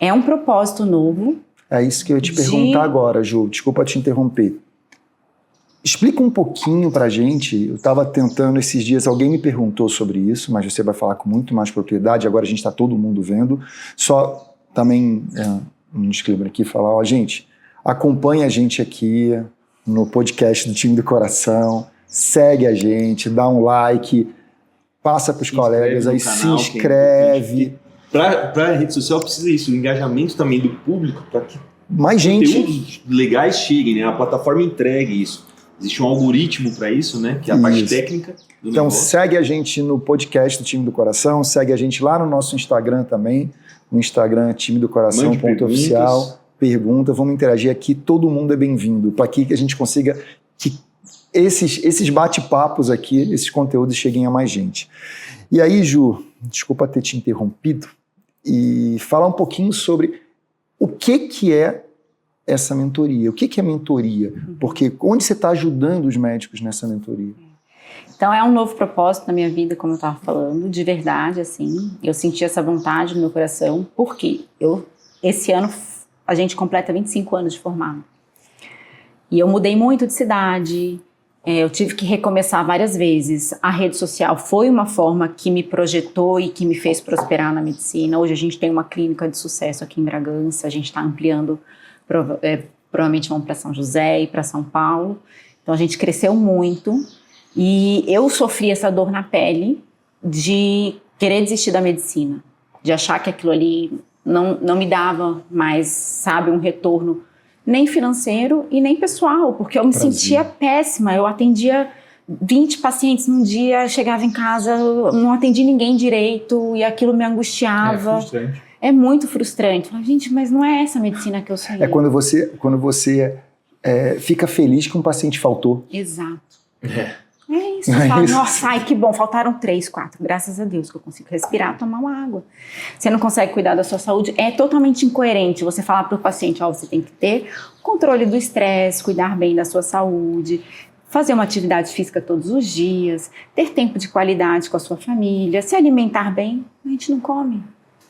é um propósito novo. É isso que eu ia te perguntar agora, Ju. Desculpa te interromper. Explica um pouquinho pra gente. Eu estava tentando esses dias, alguém me perguntou sobre isso, mas você vai falar com muito mais propriedade. Agora a gente está todo mundo vendo. Só também um disclaimer aqui, falar, ó, gente, acompanha a gente aqui no podcast do Time do Coração, segue a gente, dá um like, passa pros colegas aí, se inscreve. Para a rede social precisa isso, o engajamento também do público para que Mais gente. conteúdos legais cheguem, né? A plataforma entregue isso. Existe um algoritmo para isso, né? Que é a parte Isso. técnica do Então negócio. segue a gente no podcast do Time do Coração, segue a gente lá no nosso Instagram também, no Instagram Time do Coração Mande _oficial, pergunta, vamos interagir aqui, todo mundo é bem-vindo, para que a gente consiga que esses bate-papos aqui, esses conteúdos cheguem a mais gente. E aí, Ju, desculpa ter te interrompido, e falar um pouquinho sobre o que é essa mentoria, o que é mentoria, porque onde você está ajudando os médicos nessa mentoria? Então é um novo propósito na minha vida, como eu estava falando, de verdade, assim. Eu senti essa vontade no meu coração, porque esse ano a gente completa 25 anos de formado. E eu mudei muito de cidade, eu tive que recomeçar várias vezes. A rede social foi uma forma que me projetou e que me fez prosperar na medicina. Hoje a gente tem uma clínica de sucesso aqui em Bragança, a gente está ampliando, provavelmente vamos para São José e para São Paulo. Então a gente cresceu muito. E eu sofri essa dor na pele de querer desistir da medicina, de achar que aquilo ali não me dava mais, sabe, um retorno nem financeiro e nem pessoal, porque eu me sentia péssima. Eu atendia 20 pacientes num dia, chegava em casa, não atendi ninguém direito e aquilo me angustiava. É frustrante. É muito frustrante. Eu falava, gente, mas não é essa medicina que eu sonhei. É quando você fica feliz que um paciente faltou. Exato. É. Isso, Não é fala, isso? nossa, ai que bom, faltaram 3, 4, graças a Deus que eu consigo respirar, tomar uma água. Você não consegue cuidar da sua saúde, é totalmente incoerente você falar para o paciente, você tem que ter controle do estresse, cuidar bem da sua saúde, fazer uma atividade física todos os dias, ter tempo de qualidade com a sua família, se alimentar bem. A gente não come,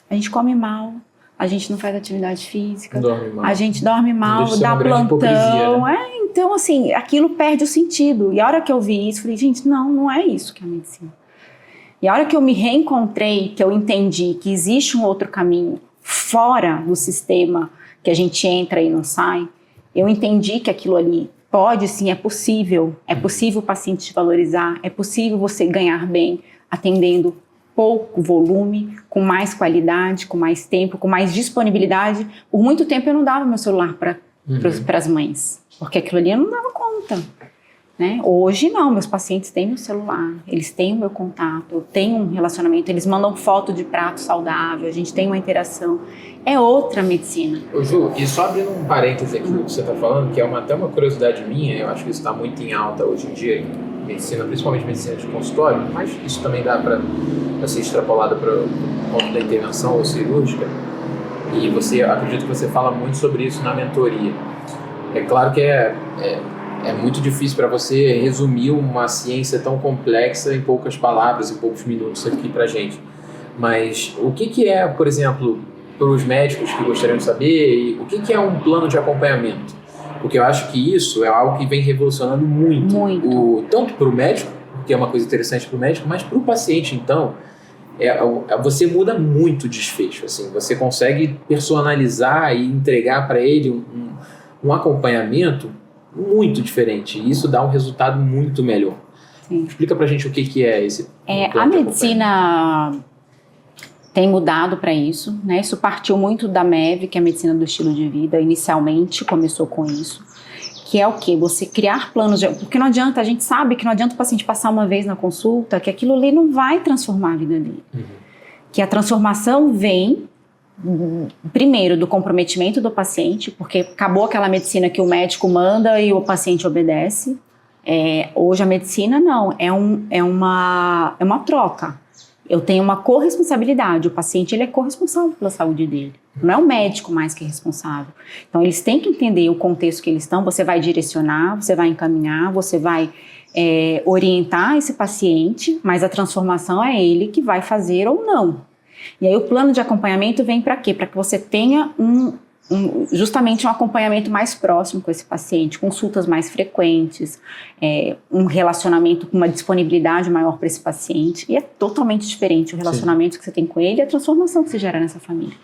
a gente come mal, a gente não faz atividade física, Dorme mal. a gente dorme mal, Deixa de ser dá uma grande plantão, hipocrisia, né? Então, assim, aquilo perde o sentido. E a hora que eu vi isso, falei, gente, não é isso que é a medicina. E a hora que eu me reencontrei, que eu entendi que existe um outro caminho fora do sistema que a gente entra e não sai, eu entendi que aquilo ali pode sim, é possível o paciente te valorizar, é possível você ganhar bem atendendo pouco volume, com mais qualidade, com mais tempo, com mais disponibilidade. Por muito tempo eu não dava meu celular para as mães, porque aquilo ali eu não dava conta. né? Hoje não, meus pacientes têm meu celular, eles têm o meu contato, eu tenho um relacionamento, eles mandam foto de prato saudável, a gente tem uma interação. É outra medicina. Ô Ju, e só abrindo um parêntese aqui no que você está falando, que é até uma curiosidade minha, eu acho que isso está muito em alta hoje em dia em medicina, principalmente medicina de consultório, mas isso também dá para ser extrapolado para o ponto da intervenção ou cirúrgica. E acredito que você fala muito sobre isso na mentoria. É claro que é muito difícil para você resumir uma ciência tão complexa em poucas palavras, em poucos minutos aqui para gente. Mas o que é, por exemplo, para os médicos que gostariam de saber, o que é um plano de acompanhamento? Porque eu acho que isso é algo que vem revolucionando muito. Tanto para o médico, que é uma coisa interessante para o médico, mas para o paciente, então, você muda muito o desfecho. Assim, você consegue personalizar e entregar para ele um acompanhamento muito diferente. E isso dá um resultado muito melhor. Sim. Explica pra gente o que é esse. A medicina tem mudado para isso, né? Isso partiu muito da MEV, que é a medicina do estilo de vida. Inicialmente começou com isso. Que é o quê? Você criar planos porque não adianta, a gente sabe que não adianta o paciente passar uma vez na consulta, que aquilo ali não vai transformar a vida dele. Que a transformação vem primeiro do comprometimento do paciente, porque acabou aquela medicina que o médico manda e o paciente obedece. Hoje a medicina não, é uma troca. Eu tenho uma corresponsabilidade, o paciente ele é corresponsável pela saúde dele, não é o médico mais que é responsável. Então eles têm que entender o contexto que eles estão, você vai direcionar, você vai encaminhar, você vai orientar esse paciente, mas a transformação é ele que vai fazer ou não. E aí o plano de acompanhamento vem para quê? Para que você tenha justamente um acompanhamento mais próximo com esse paciente, consultas mais frequentes, um relacionamento com uma disponibilidade maior para esse paciente. E é totalmente diferente o relacionamento que você tem com ele e a transformação que você gera nessa família.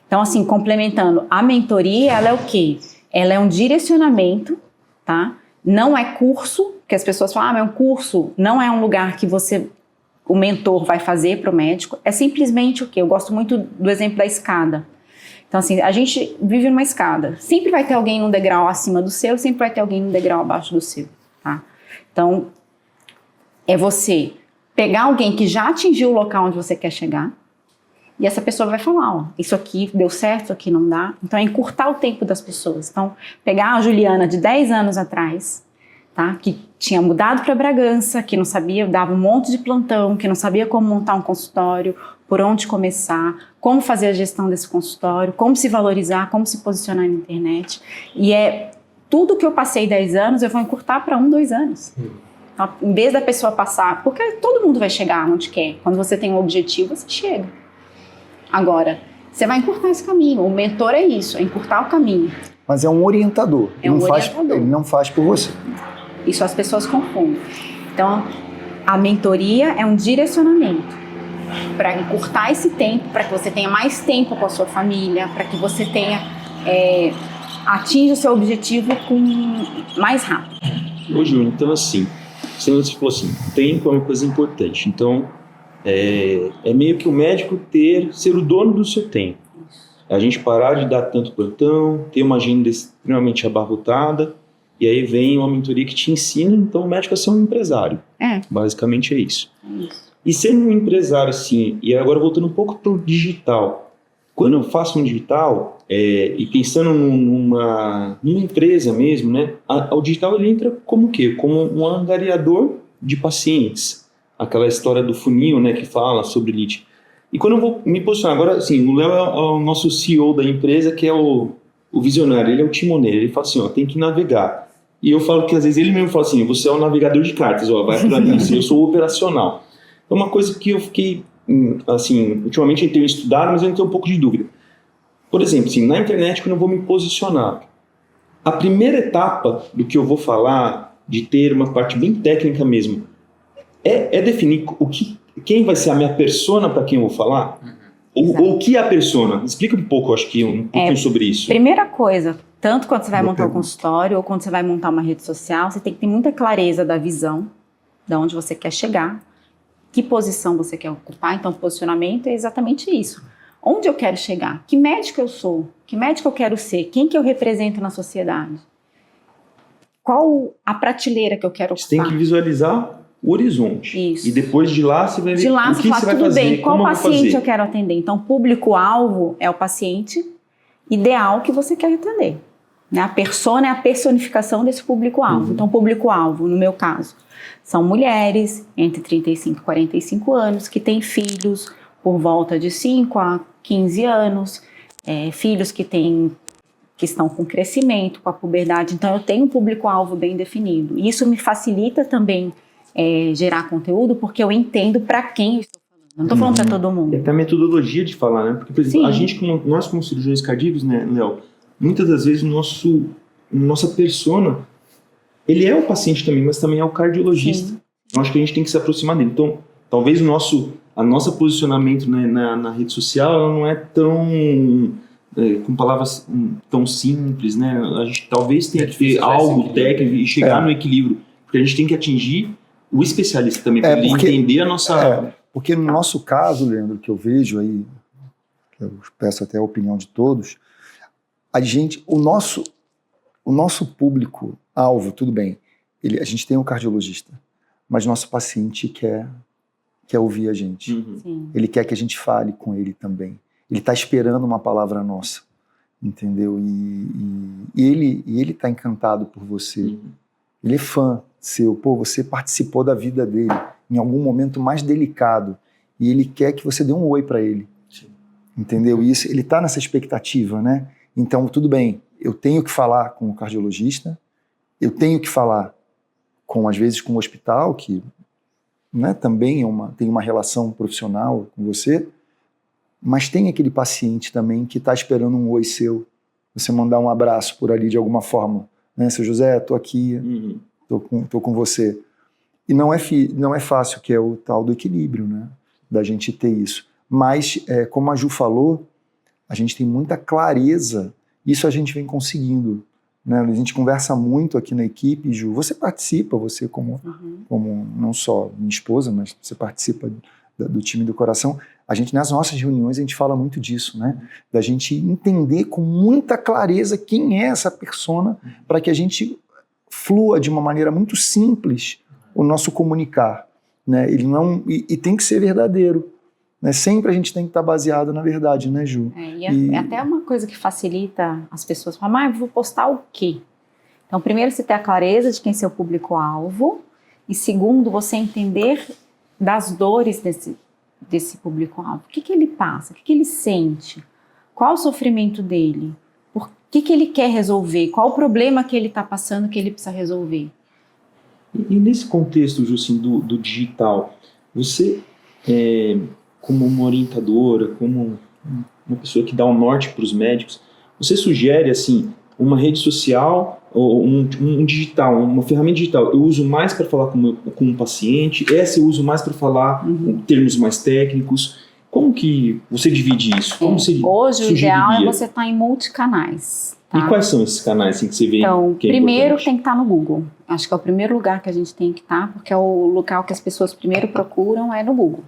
Então, assim, complementando, a mentoria, ela é o quê? Ela é um direcionamento, tá? Não é curso, que as pessoas falam, mas é um curso, não é um lugar que o mentor vai fazer para o médico, é simplesmente o quê? Eu gosto muito do exemplo da escada. Então, assim, a gente vive numa escada. Sempre vai ter alguém num degrau acima do seu, sempre vai ter alguém num degrau abaixo do seu, tá? Então, é você pegar alguém que já atingiu o local onde você quer chegar e essa pessoa vai falar, ó, isso aqui deu certo, isso aqui não dá. Então, é encurtar o tempo das pessoas. Então, pegar a Juliana de 10 anos atrás, tá? Que tinha mudado para Bragança, que não sabia, dava um monte de plantão, que não sabia como montar um consultório, por onde começar, como fazer a gestão desse consultório, como se valorizar, como se posicionar na internet. E tudo que eu passei 10 anos, eu vou encurtar para 1, 2 anos. Então, em vez da pessoa passar, porque todo mundo vai chegar onde quer. Quando você tem um objetivo, você chega. Agora, você vai encurtar esse caminho. O mentor é isso, é encurtar o caminho. Mas é um orientador. Orientador. Ele não faz por você. Isso as pessoas confundem. Então, a mentoria é um direcionamento para encurtar esse tempo, para que você tenha mais tempo com a sua família, para que você atinja o seu objetivo mais rápido. Ô, Júnior, então assim, você falou assim, tempo é uma coisa importante. Então, é meio que o médico ser o dono do seu tempo. A gente parar de dar tanto plantão, ter uma agenda extremamente abarrotada, e aí vem uma mentoria que te ensina, então, o médico a ser um empresário. Basicamente é isso. E sendo um empresário, assim, e agora voltando um pouco para o digital, quando eu faço um digital, e pensando numa empresa mesmo, né, o digital ele entra como o quê? Como um angariador de pacientes. Aquela história do funil, né, que fala sobre lead. E quando eu vou me posicionar, agora, assim, o Léo é o nosso CEO da empresa, que é o visionário, ele é o timoneiro, ele fala assim, ó, tem que navegar. E eu falo que às vezes ele mesmo fala assim, você é o navegador de cartas, ó, vai para mim, assim, eu sou o operacional. É uma coisa que eu fiquei, assim, ultimamente eu tenho estudado, mas eu tenho um pouco de dúvida. Por exemplo, assim, na internet, quando eu vou me posicionar, a primeira etapa do que eu vou falar, de ter uma parte bem técnica mesmo, é definir quem vai ser a minha persona para quem eu vou falar? Ou o que é a persona? Explica um pouco, acho que um pouquinho sobre isso. Primeira coisa, tanto quando você vai montar um consultório ou quando você vai montar uma rede social, você tem que ter muita clareza da visão, de onde você quer chegar, que posição você quer ocupar. Então, posicionamento é exatamente isso. Onde eu quero chegar? Que médico eu sou? Que médico eu quero ser? Quem que eu represento na sociedade? qual a prateleira que eu quero Você tem ocupar. que visualizar o horizonte. Isso. E depois de lá você vai ver De lá o você que fala, você vai tudo fazer, bem, qual como eu vou paciente fazer. eu quero atender? Então, o público-alvo é o paciente ideal que você quer atender. Né? A persona é a personificação desse público-alvo. Então, o público-alvo, no meu caso, são mulheres entre 35 e 45 anos que têm filhos por volta de 5 a 15 anos, filhos que estão com crescimento, com a puberdade. Então, eu tenho um público-alvo bem definido. E isso me facilita também gerar conteúdo, porque eu entendo para quem eu estou falando. Eu não estou falando para todo mundo. É até a metodologia de falar, né? Porque, por exemplo, Sim. a gente, nós como cirurgiões cardíacos, né, Léo, muitas das vezes nossa persona, ele é o paciente também, mas também é o cardiologista. Sim. Eu acho que a gente tem que se aproximar dele. Então, talvez a nosso posicionamento, né, na rede social, ela não é tão, com palavras tão simples, né? A gente talvez tenha que ter algo técnico e chegar no equilíbrio, porque a gente tem que atingir o especialista também, para ele entender a nossa... Porque no nosso caso, Leandro, que eu vejo aí, eu peço até a opinião de todos, o nosso público-alvo, tudo bem, a gente tem um cardiologista, mas nosso paciente quer ouvir a gente. Sim. Ele quer que a gente fale com ele também. Ele está esperando uma palavra nossa, entendeu? E ele está encantado por você. Ele é fã seu. Pô, você participou da vida dele em algum momento mais delicado e ele quer que você dê um oi para ele. Sim. Entendeu? E isso, ele está nessa expectativa, né? Então, tudo bem, eu tenho que falar com o cardiologista, eu tenho que falar às vezes com o hospital, que, né, também tem uma relação profissional com você, mas tem aquele paciente também que está esperando um oi seu, você mandar um abraço por ali de alguma forma, né? Seu José, estou aqui, estou com você. E não é fácil, que é o tal do equilíbrio, né? Da gente ter isso. Mas, como a Ju falou, a gente tem muita clareza, isso a gente vem conseguindo, né? A gente conversa muito aqui na equipe, Ju, você participa, você como não só minha esposa, mas você participa do time do coração. A gente, nas nossas reuniões, a gente fala muito disso, né? Da gente entender com muita clareza quem é essa persona, para que a gente flua de uma maneira muito simples o nosso comunicar, né? Ele não, e tem que ser verdadeiro, né? Sempre a gente tem que estar baseado na verdade, né, Ju? É até uma coisa que facilita as pessoas. Falar, mas eu vou postar o quê? Então, primeiro, você ter a clareza de quem é seu público-alvo, e segundo, você entender das dores desse público-alvo. O que ele passa? O que ele sente? Qual o sofrimento dele? Por que ele quer resolver? Qual o problema que ele está passando que ele precisa resolver? E nesse contexto, Ju, assim, do digital, você, como uma orientadora, como uma pessoa que dá o norte para os médicos, você sugere, assim, uma rede social ou um digital, uma ferramenta digital? Eu uso mais para falar com um paciente, essa eu uso mais para falar termos mais técnicos. Como que você divide isso? Como você Hoje, o sugeriria? ideal é você estar em multicanais. Tá? E quais são esses canais assim, que você vê? Então, que é primeiro importante? tem que estar no Google. Acho que é o primeiro lugar que a gente tem que estar, porque é o local que as pessoas primeiro procuram é no Google.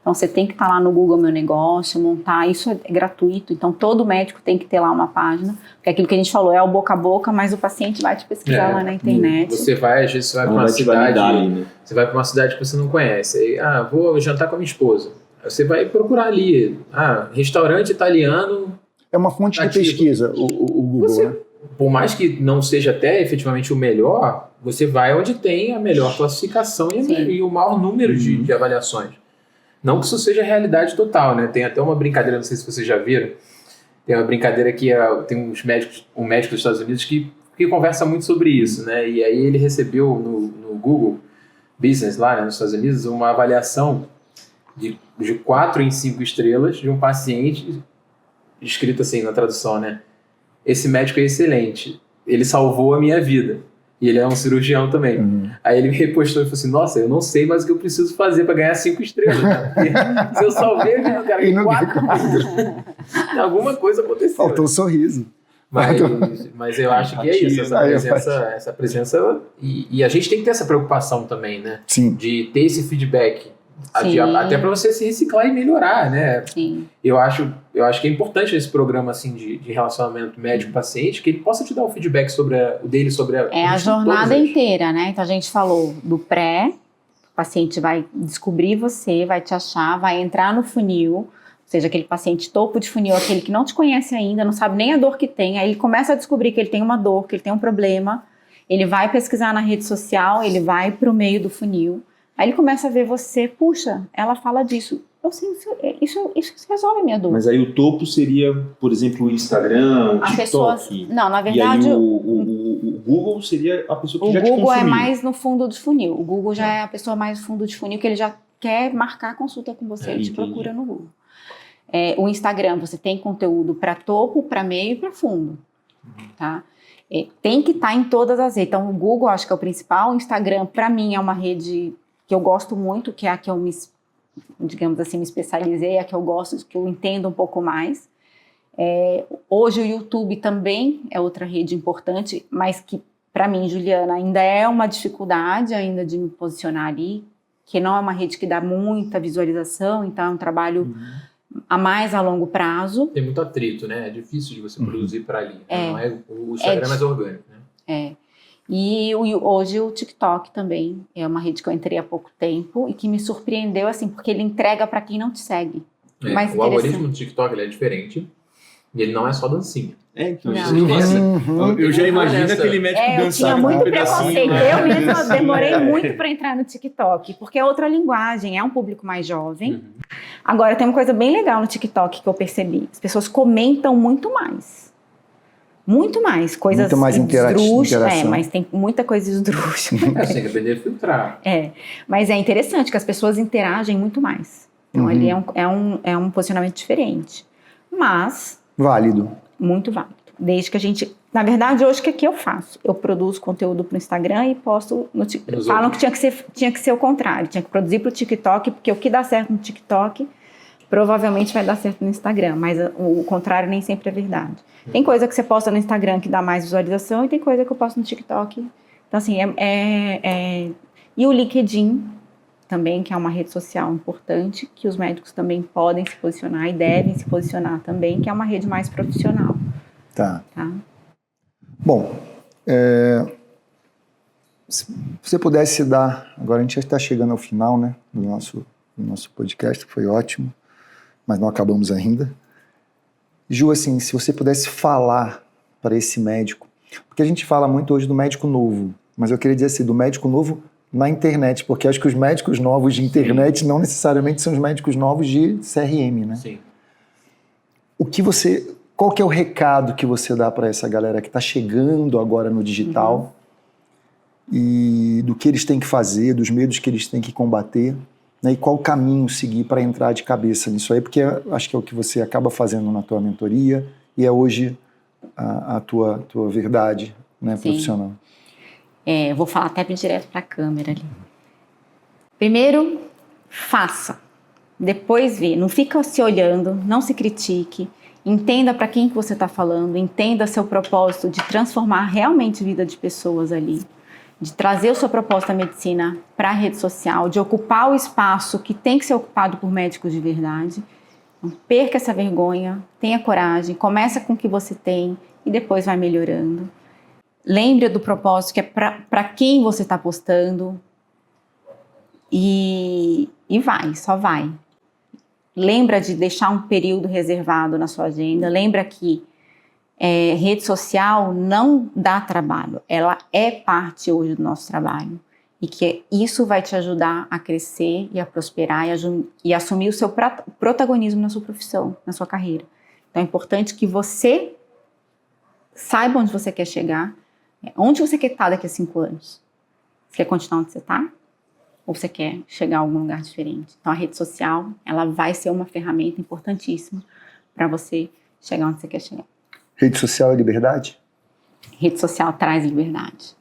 Então, você tem que estar lá no Google Meu Negócio, montar, isso é gratuito, então todo médico tem que ter lá uma página, porque aquilo que a gente falou é o boca a boca, mas o paciente vai te pesquisar lá na internet. Você vai, às vezes você vai para uma cidade, você vai para uma cidade que você não conhece, aí, vou jantar com a minha esposa, aí você vai procurar ali, restaurante italiano. É uma fonte de pesquisa, o Google, né? Por mais que não seja até efetivamente o melhor, você vai onde tem a melhor classificação e o maior número de avaliações. Não que isso seja realidade total, né? Tem até uma brincadeira, não sei se vocês já viram, tem uma brincadeira que tem um médico dos Estados Unidos que conversa muito sobre isso, né? E aí ele recebeu no Google Business lá, né, nos Estados Unidos, uma avaliação de 4 em 5 estrelas de um paciente, escrito assim na tradução, né? Esse médico é excelente, ele salvou a minha vida. E ele é um cirurgião também. Aí ele me repostou e falou assim, nossa, eu não sei mais o que eu preciso fazer para ganhar 5 estrelas. Né? Porque se eu salvei a vida do cara em 4, alguma coisa aconteceu. Faltou um sorriso. Mas eu acho que é isso, essa presença. E a gente tem que ter essa preocupação também, né? Sim. De ter esse feedback Até para você se reciclar e melhorar, né? Sim. Eu acho que é importante esse programa assim de relacionamento médico-paciente, que ele possa te dar um feedback sobre a jornada inteira, né? Então a gente falou do pré, o paciente vai descobrir você, vai te achar, vai entrar no funil, ou seja, aquele paciente topo de funil, aquele que não te conhece ainda, não sabe nem a dor que tem, aí ele começa a descobrir que ele tem uma dor, que ele tem um problema, ele vai pesquisar na rede social, ele vai para o meio do funil. Aí ele começa a ver você, puxa, ela fala disso. Eu sei, isso resolve a minha dor. Mas aí o topo seria, por exemplo, o Instagram, o TikTok. Pessoas, não, na verdade... E aí o Google seria a pessoa que já te consumiu. O Google é mais no fundo do funil. O Google já é a pessoa mais no fundo de funil, que ele já quer marcar consulta com você, ele te procura no Google. O Instagram, você tem conteúdo para topo, para meio e para fundo. Tá? Tem que estar em todas as redes. Então, o Google, acho que é o principal. O Instagram, para mim, é uma rede que eu gosto muito, que é a que eu me especializei, a que eu gosto, que eu entendo um pouco mais. Hoje o YouTube também é outra rede importante, mas que para mim, Juliana, ainda é uma dificuldade ainda de me posicionar ali, que não é uma rede que dá muita visualização, então é um trabalho a mais a longo prazo. Tem muito atrito, né? É difícil de você produzir para ali. Não é, o Instagram é mais orgânico, né? E hoje o TikTok também é uma rede que eu entrei há pouco tempo e que me surpreendeu, assim, porque ele entrega para quem não te segue. O algoritmo do TikTok ele é diferente e ele não é só dancinha. Então, eu já imagino aquele médico dançando. Eu tinha muito preconceito. Eu mesma demorei muito para entrar no TikTok, porque é outra linguagem, é um público mais jovem. Agora, tem uma coisa bem legal no TikTok que eu percebi. As pessoas comentam muito mais. Muito mais, coisas muito mais esdrúxulas, mas tem muita coisa esdrúxula. Sem depender de filtrar. Mas é interessante que as pessoas interagem muito mais. Então ali é um posicionamento diferente. Mas... válido. Muito válido. Desde que a gente... Na verdade, hoje o que eu faço? Eu produzo conteúdo para o Instagram e posto no TikTok. Falam que tinha que ser o contrário. Tinha que produzir para o TikTok, porque o que dá certo no TikTok provavelmente vai dar certo no Instagram, mas o contrário nem sempre é verdade. Tem coisa que você posta no Instagram que dá mais visualização e tem coisa que eu posto no TikTok. Então, assim, E o LinkedIn também, que é uma rede social importante, que os médicos também podem se posicionar e devem se posicionar também, que é uma rede mais profissional. Tá. Bom, se você pudesse dar... Agora a gente já está chegando ao final, né, do nosso podcast, que foi ótimo, mas não acabamos ainda. Ju, assim, se você pudesse falar para esse médico, porque a gente fala muito hoje do médico novo, mas eu queria dizer assim, do médico novo na internet, porque acho que os médicos novos de internet não necessariamente são os médicos novos de CRM, né? Sim. Qual que é o recado que você dá para essa galera que está chegando agora no digital e do que eles têm que fazer, dos medos que eles têm que combater, né, e qual caminho seguir para entrar de cabeça nisso aí, porque acho que é o que você acaba fazendo na tua mentoria e é hoje a tua verdade, né, profissional. Eu vou falar até direto para a câmera ali. Primeiro, faça. Depois vê. Não fica se olhando, não se critique. Entenda para quem que você está falando, entenda seu propósito de transformar realmente a vida de pessoas ali, de trazer a sua proposta medicina para a rede social, de ocupar o espaço que tem que ser ocupado por médicos de verdade. Não perca essa vergonha, tenha coragem, começa com o que você tem e depois vai melhorando. Lembre do propósito que é para quem você está postando e só vai. Lembra de deixar um período reservado na sua agenda, lembra que rede social não dá trabalho, ela é parte hoje do nosso trabalho e que isso vai te ajudar a crescer e a prosperar e assumir o seu protagonismo na sua profissão, na sua carreira. Então é importante que você saiba onde você quer chegar, onde você quer estar daqui a 5 anos. Você quer continuar onde você está? Ou você quer chegar a algum lugar diferente? Então a rede social, ela vai ser uma ferramenta importantíssima para você chegar onde você quer chegar. Rede social é liberdade? Rede social traz liberdade.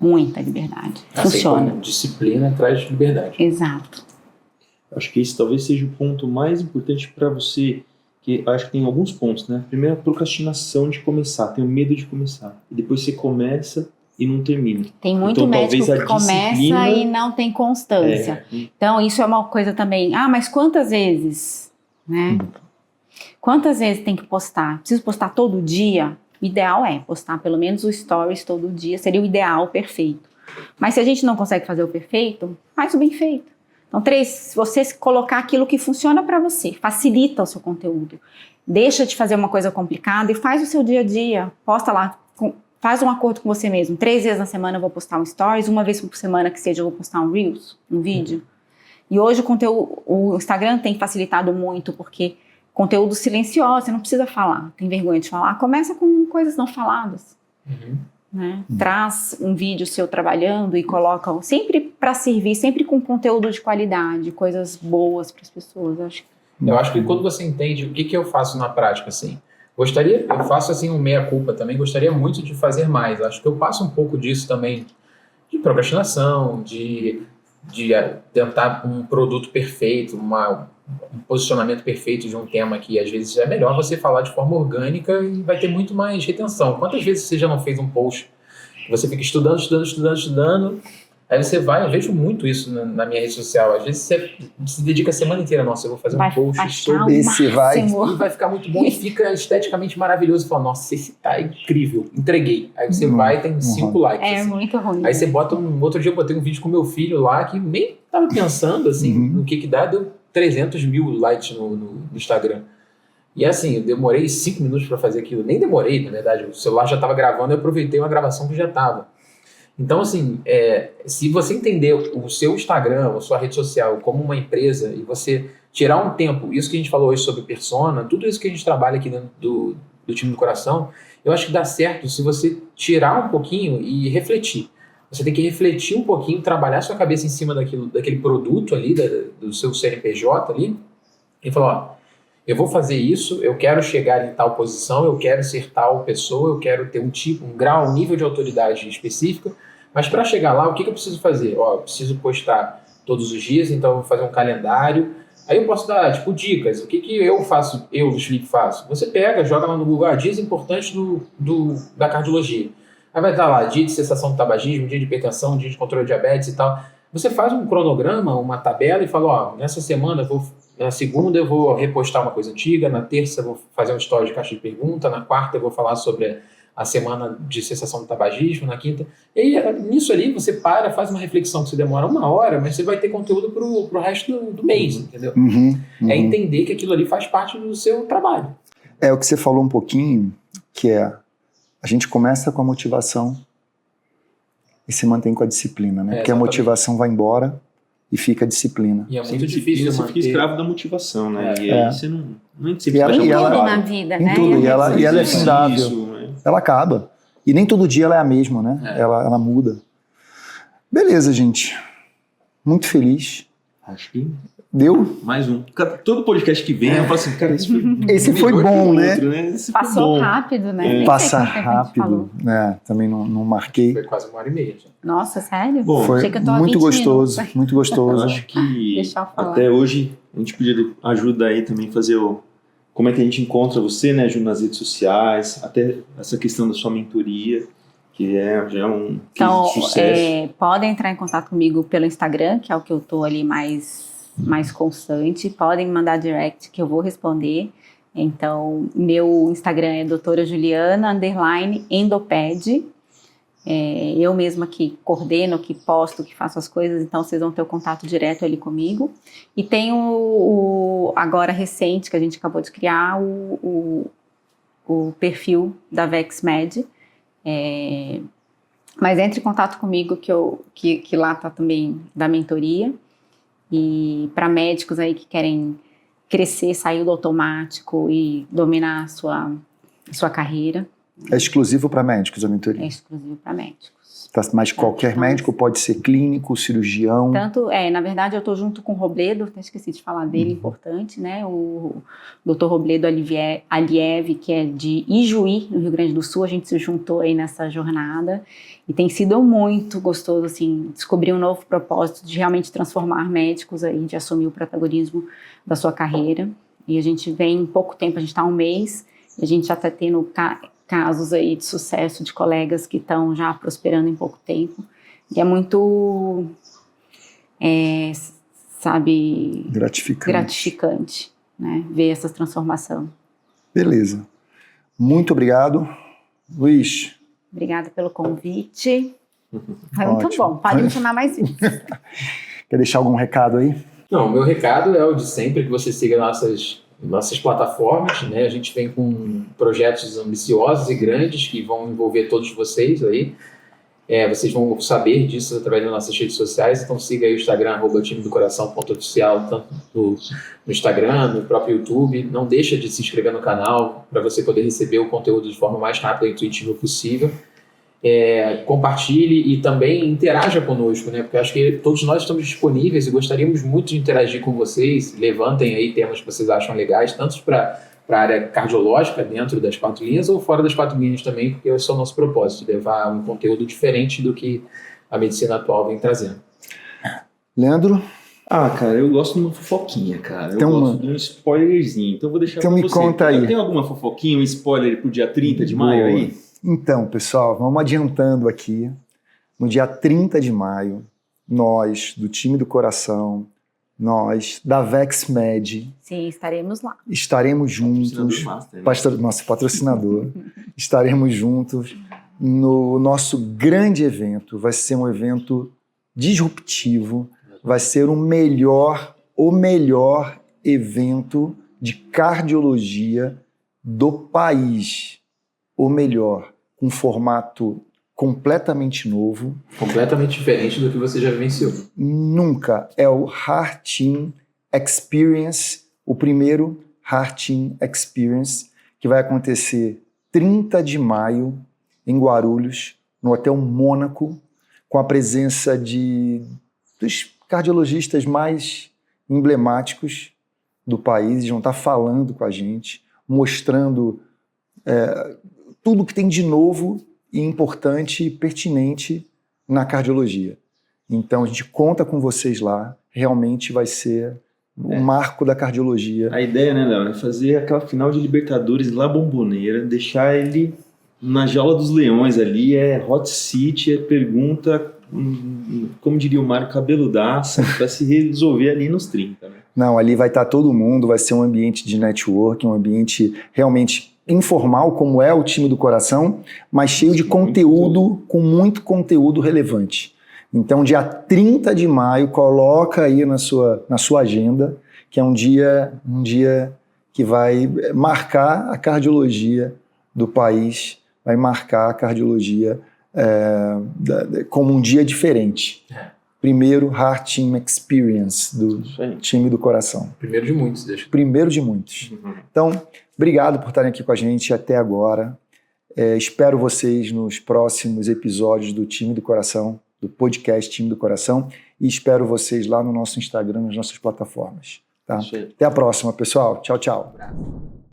Muita liberdade. Funciona. Como disciplina traz liberdade. Exato. Acho que esse talvez seja o ponto mais importante para você, que acho que tem alguns pontos, né? Primeiro, a procrastinação de começar, tem o medo de começar. E depois você começa e não termina. Tem muito Então, médico talvez que a começa disciplina- e não tem constância. Então, isso é uma coisa também. Ah, mas quantas vezes? Né? Quantas vezes tem que postar? Preciso postar todo dia? O ideal é postar pelo menos o stories todo dia. Seria o ideal, perfeito. Mas se a gente não consegue fazer o perfeito, faz o bem feito. Então, se você colocar aquilo que funciona para você, facilita o seu conteúdo. Deixa de fazer uma coisa complicada e faz o seu dia a dia. Posta lá, faz um acordo com você mesmo. 3 vezes na semana eu vou postar um stories, uma vez por semana que seja eu vou postar um Reels, um vídeo. E hoje o Instagram tem facilitado muito, porque conteúdo silencioso, você não precisa falar, tem vergonha de falar, começa com coisas não faladas. Né? Traz um vídeo seu trabalhando e coloca sempre para servir, sempre com conteúdo de qualidade, coisas boas para as pessoas. Eu acho que quando você entende o que eu faço na prática, assim, eu faço assim um meia-culpa também, gostaria muito de fazer mais. Acho que eu passo um pouco disso também, de procrastinação, de tentar um produto perfeito, um posicionamento perfeito de um tema que às vezes é melhor você falar de forma orgânica e vai ter muito mais retenção. Quantas vezes você já não fez um post que você fica estudando, aí você vai, eu vejo muito isso na minha rede social, às vezes você se dedica a semana inteira, nossa, eu vou fazer um post sobre esse e vai ficar muito bom e fica esteticamente maravilhoso, e fala, nossa, esse tá incrível, entreguei. Aí você vai e tem 5 likes. É assim. muito ruim. Aí você bota outro dia eu botei um vídeo com meu filho lá, que nem tava pensando assim, no que dá, deu 300 mil likes no Instagram. E assim, eu demorei 5 minutos para fazer aquilo, nem demorei, na verdade, o celular já tava gravando, eu aproveitei uma gravação que já tava. Então, assim, se você entender o seu Instagram, a sua rede social como uma empresa e você tirar um tempo, isso que a gente falou hoje sobre persona, tudo isso que a gente trabalha aqui dentro do time do coração, eu acho que dá certo se você tirar um pouquinho e refletir. Você tem que refletir um pouquinho, trabalhar sua cabeça em cima daquele produto ali, do seu CNPJ ali, e falar, ó, eu vou fazer isso, eu quero chegar em tal posição, eu quero ser tal pessoa, eu quero ter um grau, um nível de autoridade específica, mas para chegar lá, o que eu preciso fazer? Ó, eu preciso postar todos os dias, então eu vou fazer um calendário, aí eu posso dar, dicas, o que eu faço, Luiz Felipe, faço? Você pega, joga lá no Google, dias importantes da cardiologia. Aí vai estar lá, dia de cessação do tabagismo, dia de hipertensão, dia de controle de diabetes e tal. Você faz um cronograma, uma tabela e fala, ó, nessa semana na segunda eu vou repostar uma coisa antiga, na terça eu vou fazer um story de caixa de pergunta, na quarta eu vou falar sobre a semana de cessação do tabagismo, na quinta. E aí, nisso ali, você faz uma reflexão que você demora 1 hora, mas você vai ter conteúdo pro resto do mês, entendeu? É entender que aquilo ali faz parte do seu trabalho. É o que você falou um pouquinho, que a gente começa com a motivação e se mantém com a disciplina, né? Porque a motivação vai embora e fica a disciplina. E é muito difícil você manter. fica escravo da motivação, né? E aí você não E sempre ela- faz e ela- Tudo trabalho. na vida, Em né? tudo, e ela é Exercício, findável. né? Ela acaba. E nem todo dia ela é a mesma, né? Ela muda. Beleza, gente. Muito feliz. Acho que Deu? mais um. Cara, todo podcast que vem, eu falo assim, cara, Esse foi melhor que bom, o né? outro, Esse foi Passou bom. rápido, né? Nem sei Passa quanto tempo a gente rápido. falou. Né? Também não marquei. Foi quase 1h30 já. Nossa, sério? Bom, Foi Achei que eu tô há muito 20 gostoso, minutos. muito Eu gostoso. acho que Deixa eu falar. até hoje a gente podia ajuda aí também fazer como é que a gente encontra você, né, Ju, nas redes sociais, até essa questão da sua mentoria, que já é um Então, case de sucesso. podem entrar em contato comigo pelo Instagram, que é o que eu tô ali mais constante. Podem me mandar direct que eu vou responder. Então, meu Instagram é doutora_Juliana_endoped. Eu mesma que coordeno, que posto, que faço as coisas, então vocês vão ter o contato direto ali comigo. E tem o agora recente, que a gente acabou de criar, o perfil da VexMed. Mas entre em contato comigo que lá tá também da mentoria. E para médicos aí que querem crescer, sair do automático e dominar a sua carreira. É exclusivo para médicos a É mentoria. exclusivo para médicos. Mas qualquer Então, médico pode ser clínico, cirurgião. Tanto, na verdade, eu estou junto com o Robledo, até esqueci de falar dele, importante, né? O Dr. Robledo Aliev, que é de Ijuí, no Rio Grande do Sul, a gente se juntou aí nessa jornada e tem sido muito gostoso, assim, descobrir um novo propósito de realmente transformar médicos aí, de assumir o protagonismo da sua carreira. E a gente vem em pouco tempo, a gente está há 1 mês, e a gente já está tendo casos aí de sucesso de colegas que estão já prosperando em pouco tempo. E é muito, gratificante, né? Ver essa transformação. Beleza. Muito obrigado. Luiz. Obrigada pelo convite. Foi muito Ótimo. bom. Pode me chamar mais vezes. Quer deixar algum recado aí? Não, o meu recado é o de sempre, que você siga nossas plataformas, né? A gente vem com projetos ambiciosos e grandes que vão envolver todos vocês aí. Vocês vão saber disso através das nossas redes sociais, então siga aí o Instagram, @timedocoração.oficial, tanto no Instagram, no próprio YouTube. Não deixa de se inscrever no canal para você poder receber o conteúdo de forma mais rápida e intuitiva possível. Compartilhe e também interaja conosco, né? Porque acho que todos nós estamos disponíveis e gostaríamos muito de interagir com vocês. Levantem aí temas que vocês acham legais, tanto para a área cardiológica dentro das 4 linhas ou fora das 4 linhas também, porque esse é o nosso propósito, levar um conteúdo diferente do que a medicina atual vem trazendo. Leandro? Cara, eu gosto de uma fofoquinha, cara. Eu gosto de um spoilerzinho, então eu vou deixar então pra me você. Conta aí. Tem alguma fofoquinha, um spoiler pro dia 30 de maio aí? Então, pessoal, vamos adiantando aqui. No dia 30 de maio, nós, do time do coração, nós, da VexMed, Sim, estaremos lá. Estaremos juntos, nosso patrocinador, estaremos juntos no nosso grande evento. Vai ser um evento disruptivo, vai ser o melhor evento de cardiologia do país. O melhor, com um formato completamente novo. Completamente diferente do que você já vivenciou. Nunca. É o Heart Team Experience, o primeiro Heart Team Experience, que vai acontecer 30 de maio em Guarulhos, no Hotel Mônaco, com a presença dos cardiologistas mais emblemáticos do país. Eles vão estar falando com a gente, mostrando tudo que tem de novo e importante e pertinente na cardiologia. Então a gente conta com vocês lá, realmente vai ser o marco da cardiologia. A ideia, né, Léo, é fazer aquela final de Libertadores lá Bombonera, deixar ele na jaula dos leões ali, hot seat, pergunta, como diria o Mário, cabeludaça, para se resolver ali nos 30. Né? Não, ali vai estar todo mundo, vai ser um ambiente de networking, um ambiente realmente informal, como é o time do coração, mas cheio de conteúdo, com muito conteúdo relevante. Então, dia 30 de maio, coloca aí na sua agenda, que é um dia que vai marcar a cardiologia do país, vai marcar a cardiologia como um dia diferente. Primeiro Heart Team Experience do time do coração. Primeiro de muitos, deixa. Primeiro de muitos. Então, obrigado por estarem aqui com a gente até agora. Espero vocês nos próximos episódios do Time do Coração, do podcast Time do Coração, e espero vocês lá no nosso Instagram, nas nossas plataformas. Tá? Até a próxima, pessoal. Tchau, tchau. Um abraço.